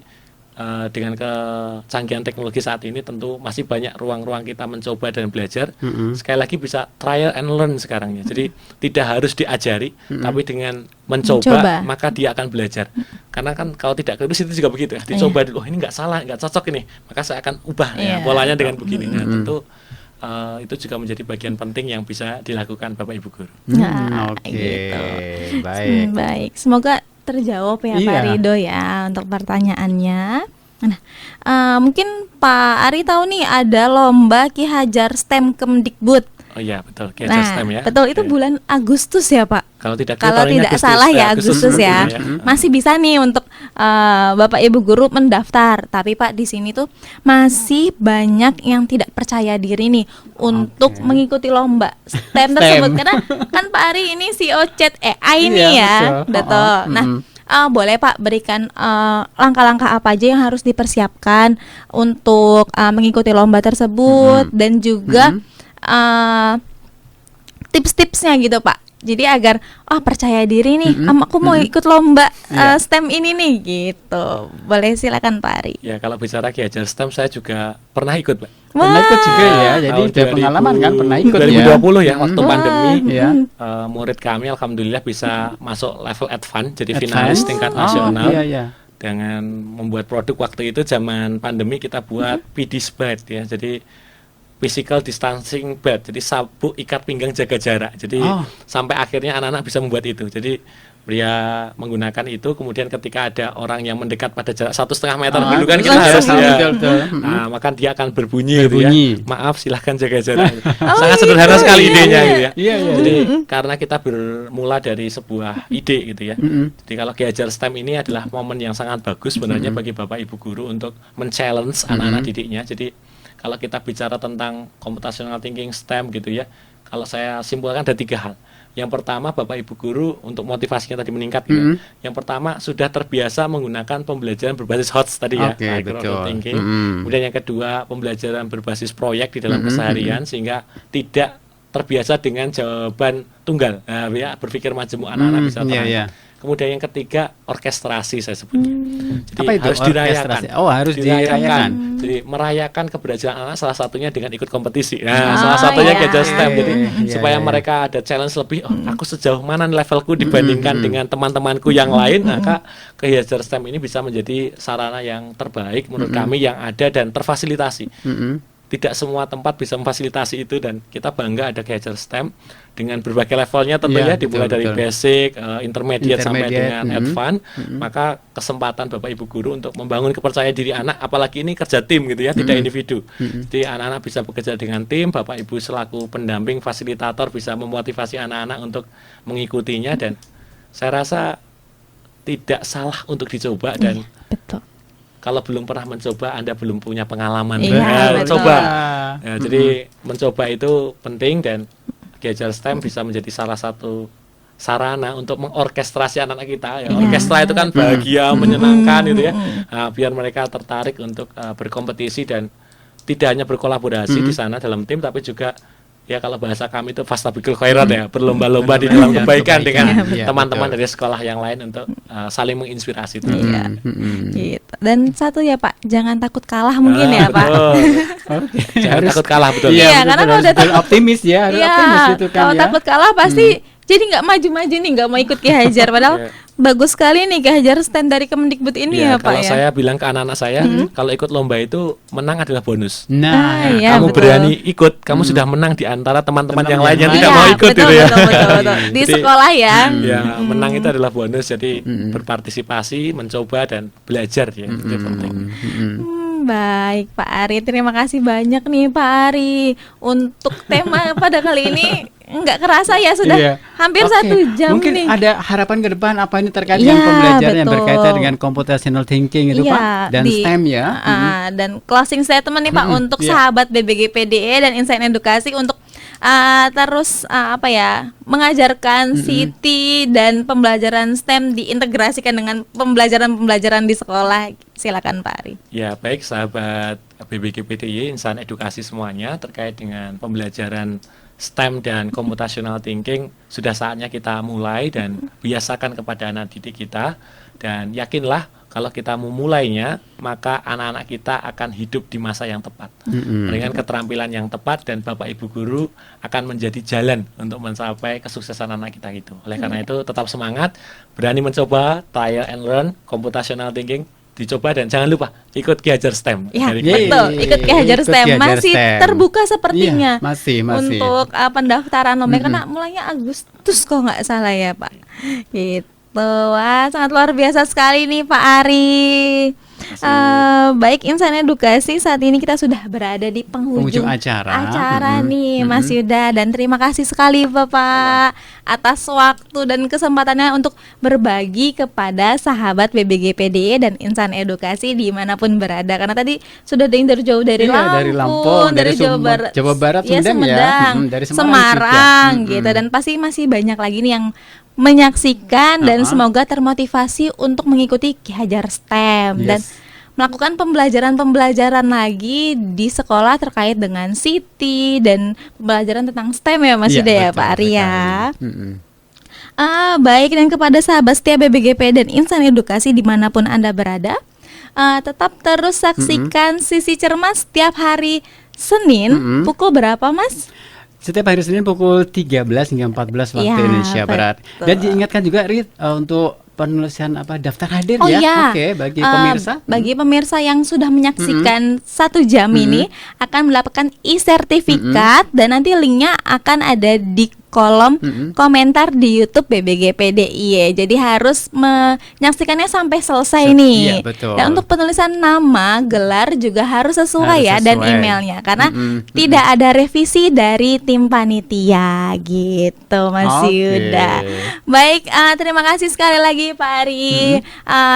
dengan kecanggihan teknologi saat ini tentu masih banyak ruang-ruang kita mencoba dan belajar. Sekali lagi bisa trial and learn sekarang ya. Jadi tidak harus diajari, tapi dengan mencoba maka dia akan belajar. Karena kan kalau tidak itu juga begitu ya. Dicoba dulu, oh ini nggak salah, nggak cocok ini, maka saya akan ubah ya polanya dengan begini. Nah tentu itu juga menjadi bagian penting yang bisa dilakukan Bapak Ibu guru. Oke, gitu. baik. Baik, semoga terjawab ya Pak Rido ya untuk pertanyaannya. Nah, mungkin Pak Ari tahu nih ada lomba Ki Hajar STEM Kemdikbud. Oh iya betul, Ki Hajar STEM ya. Betul, itu bulan Agustus ya Pak. Kalau tidak salah ya Agustus ya. Masih bisa nih untuk Bapak Ibu guru mendaftar. Tapi Pak di sini tuh masih banyak yang tidak percaya diri nih untuk mengikuti lomba STEM tersebut. Karena kan Pak Ari ini CEO Chat AI nih ya. Betul. Nah, boleh Pak berikan langkah-langkah apa aja yang harus dipersiapkan untuk mengikuti lomba tersebut dan juga tips-tipsnya gitu Pak. Jadi agar percaya diri nih, aku mau ikut lomba STEM ini nih gitu. Boleh silakan Pak Ari. Ya kalau bicara Ki Hajar STEM saya juga pernah ikut Pak. Pernah ikut juga ya. Jadi udah pengalaman kan pernah ikut 2020 ya waktu pandemi. Murid kami alhamdulillah bisa masuk level advance, jadi finalis tingkat nasional. Dengan membuat produk waktu itu zaman pandemi kita buat PDSBAT ya. Jadi physical distancing bed, jadi sabuk ikat pinggang jaga jarak. Jadi sampai akhirnya anak-anak bisa membuat itu. Jadi dia menggunakan itu, kemudian ketika ada orang yang mendekat pada jarak 1,5 meter dulu kan kita harus maka dia akan berbunyi. Gitu ya. Maaf silahkan jaga jarak. Sangat sederhana sekali idenya gitu ya. Jadi karena kita bermula dari sebuah ide gitu ya. Jadi kalau Ki Hajar STEM ini adalah momen yang sangat bagus sebenarnya bagi Bapak Ibu guru untuk men-challenge anak-anak didiknya. Jadi kalau kita bicara tentang computational thinking STEM gitu ya, kalau saya simpulkan ada 3 hal. Yang pertama Bapak Ibu guru untuk motivasinya tadi meningkat gitu. Yang pertama sudah terbiasa menggunakan pembelajaran berbasis HOTS tadi ya, thinking. Kemudian yang kedua pembelajaran berbasis proyek di dalam keseharian sehingga tidak terbiasa dengan jawaban tunggal. Nah, ya berpikir majemuk anak-anak bisa terang. Kemudian yang ketiga orkestrasi saya sebutnya. Jadi Apa itu harus dirayakan. orkestrasi? Oh, harus dirayakan. Jadi merayakan keberhasilan anak salah satunya dengan ikut kompetisi. Nah, salah satunya Gadget STEM. Jadi supaya mereka ada challenge lebih. Oh, aku sejauh mana levelku dibandingkan dengan teman-temanku yang lain. Maka Gadget STEM ini bisa menjadi sarana yang terbaik menurut kami yang ada dan terfasilitasi. Tidak semua tempat bisa memfasilitasi itu dan kita bangga ada Gadget STEM dengan berbagai levelnya tentunya dimulai dari basic, intermediate sampai dengan advance. Maka kesempatan Bapak Ibu guru untuk membangun kepercayaan diri anak, apalagi ini kerja tim gitu ya, tidak individu. Jadi anak-anak bisa bekerja dengan tim, Bapak Ibu selaku pendamping fasilitator bisa memotivasi anak-anak untuk mengikutinya dan saya rasa tidak salah untuk dicoba dan Betul. kalau belum pernah mencoba, Anda belum punya pengalaman. Betul. Coba. Ya, jadi mencoba itu penting dan Gadget STEM bisa menjadi salah satu sarana untuk mengorkestrasi anak-anak kita. Ya, orkestra itu kan bahagia, menyenangkan gitu ya. Nah, biar mereka tertarik untuk berkompetisi dan tidak hanya berkolaborasi di sana dalam tim, tapi juga ya kalau bahasa kami itu fastabiqul khairat ya, berlomba-lomba di dalam kebaikan dengan teman-teman dari sekolah yang lain untuk saling menginspirasi itu. Gitu. Dan satu ya Pak, jangan takut kalah mungkin ya Pak. Jangan takut kalah, betul. Iya, karena kalau udah optimis ya, harus optimis itu kan kalau ya. takut kalah pasti jadi nggak maju-maju nih, nggak mau ikut Ki Hajar. Padahal bagus sekali nih Ki Hajar STEM dari Kemendikbud ini ya Pak kalau ya. saya bilang ke anak-anak saya, kalau ikut lomba itu menang adalah bonus. Nah, kamu betul. berani ikut, kamu sudah menang di antara teman-teman yang lain yang tidak Iya, mau ikut betul, gitu ya. betul. Di Jadi, sekolah ya. Ya, menang itu adalah bonus. Jadi berpartisipasi, mencoba dan belajar ya, itu penting. Baik Pak Ari, terima kasih banyak nih Pak Ari untuk tema pada kali ini. Nggak kerasa ya sudah hampir 1 jam mungkin nih. ada harapan ke depan apa ini terkait dengan pembelajaran yang berkaitan dengan computational thinking itu Pak dan STEM ya. Dan closing statement nih Pak untuk sahabat BBGPDE dan Insan Edukasi untuk terus mengajarkan Siti dan pembelajaran STEM diintegrasikan dengan pembelajaran di sekolah. Silakan Pak Ari. Ya, baik sahabat BBGPDI, Insan Edukasi semuanya terkait dengan pembelajaran STEM dan computational thinking sudah saatnya kita mulai dan biasakan kepada anak didik kita dan yakinlah kalau kita memulainya maka anak-anak kita akan hidup di masa yang tepat dengan keterampilan yang tepat dan Bapak Ibu guru akan menjadi jalan untuk mencapai kesuksesan anak kita itu. Oleh karena itu tetap semangat, berani mencoba, trial and learn, computational thinking dicoba dan jangan lupa ikut Ki Hajar STEM. Ya, betul, ikut Ki Hajar STEM masih terbuka sepertinya. Masih untuk pendaftaran lomba karena mulainya Agustus kok nggak salah ya Pak. Gitu. Wah, sangat luar biasa sekali nih Pak Ari. Baik Insan Edukasi, saat ini kita sudah berada di penghujung acara nih Mas Yuda, dan terima kasih sekali Bapak atas waktu dan kesempatannya untuk berbagi kepada sahabat BBGPDE dan Insan Edukasi dimanapun berada, karena tadi sudah ada yang dari jauh dari Lampung, dari Jawa Barat, Sumedang, dari Semarang gitu, dan pasti masih banyak lagi nih yang menyaksikan dan semoga termotivasi untuk mengikuti Ki Hajar STEM dan melakukan pembelajaran lagi di sekolah terkait dengan Siti dan pembelajaran tentang STEM ya Mas Yuda ya Pak Arya. Baik, dan kepada sahabat setia BBGP dan Insan Edukasi dimanapun Anda berada, tetap terus saksikan Sisi Cermas setiap hari Senin pukul berapa Mas? Setiap hari Senin pukul 13 hingga 14 waktu Indonesia Barat. Dan diingatkan juga Rit, untuk penulisan daftar hadir Oke, bagi pemirsa. Bagi pemirsa yang sudah menyaksikan 1 jam ini akan mendapatkan e-sertifikat dan nanti linknya akan ada di kolom komentar di YouTube BBGPDI. Jadi harus menyaksikannya sampai selesai nih. Dan untuk penulisan nama, gelar juga harus sesuai ya dan emailnya, karena tidak ada revisi dari tim panitia gitu Mas Yuda. Baik, terima kasih sekali lagi Pak Ari.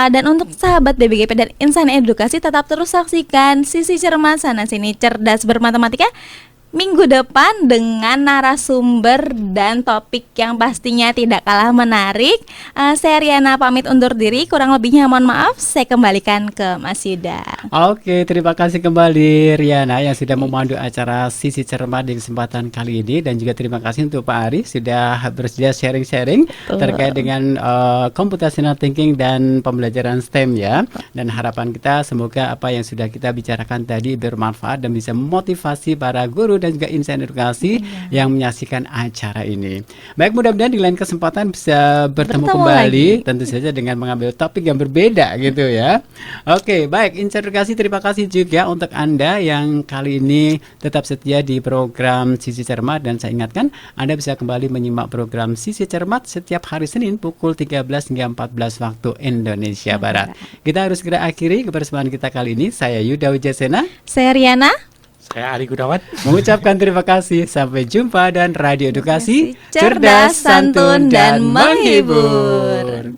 Dan untuk sahabat BBGP dan Insan Edukasi tetap terus saksikan Sisi Cermas sana sini cerdas bermatematika minggu depan dengan narasumber dan topik yang pastinya tidak kalah menarik. Saya Riana pamit undur diri, kurang lebihnya mohon maaf. Saya kembalikan ke Mas Yuda. Oke, terima kasih kembali Riana yang sudah memandu acara Sisi Cermat di kesempatan kali ini, dan juga terima kasih untuk Pak Ari sudah bersedia sharing-sharing terkait dengan computational thinking dan pembelajaran STEM ya. Dan harapan kita semoga apa yang sudah kita bicarakan tadi bermanfaat dan bisa memotivasi para guru dan juga insan edukasi yang menyaksikan acara ini. Baik, mudah-mudahan di lain kesempatan bisa bertemu kembali, tentu saja dengan mengambil topik yang berbeda gitu ya. Oke, baik, insan edukasi, terima kasih juga untuk Anda yang kali ini tetap setia di program Sisi Cermat, dan saya ingatkan Anda bisa kembali menyimak program Sisi Cermat setiap hari Senin pukul 13 hingga 14 waktu Indonesia Barat. Kita harus segera akhiri kebersamaan kita kali ini. Saya Yuda Wijasena, saya Riana, saya Ari Gunawan, mengucapkan terima kasih. Sampai jumpa, dan Radio Edukasi cerdas, santun, dan menghibur.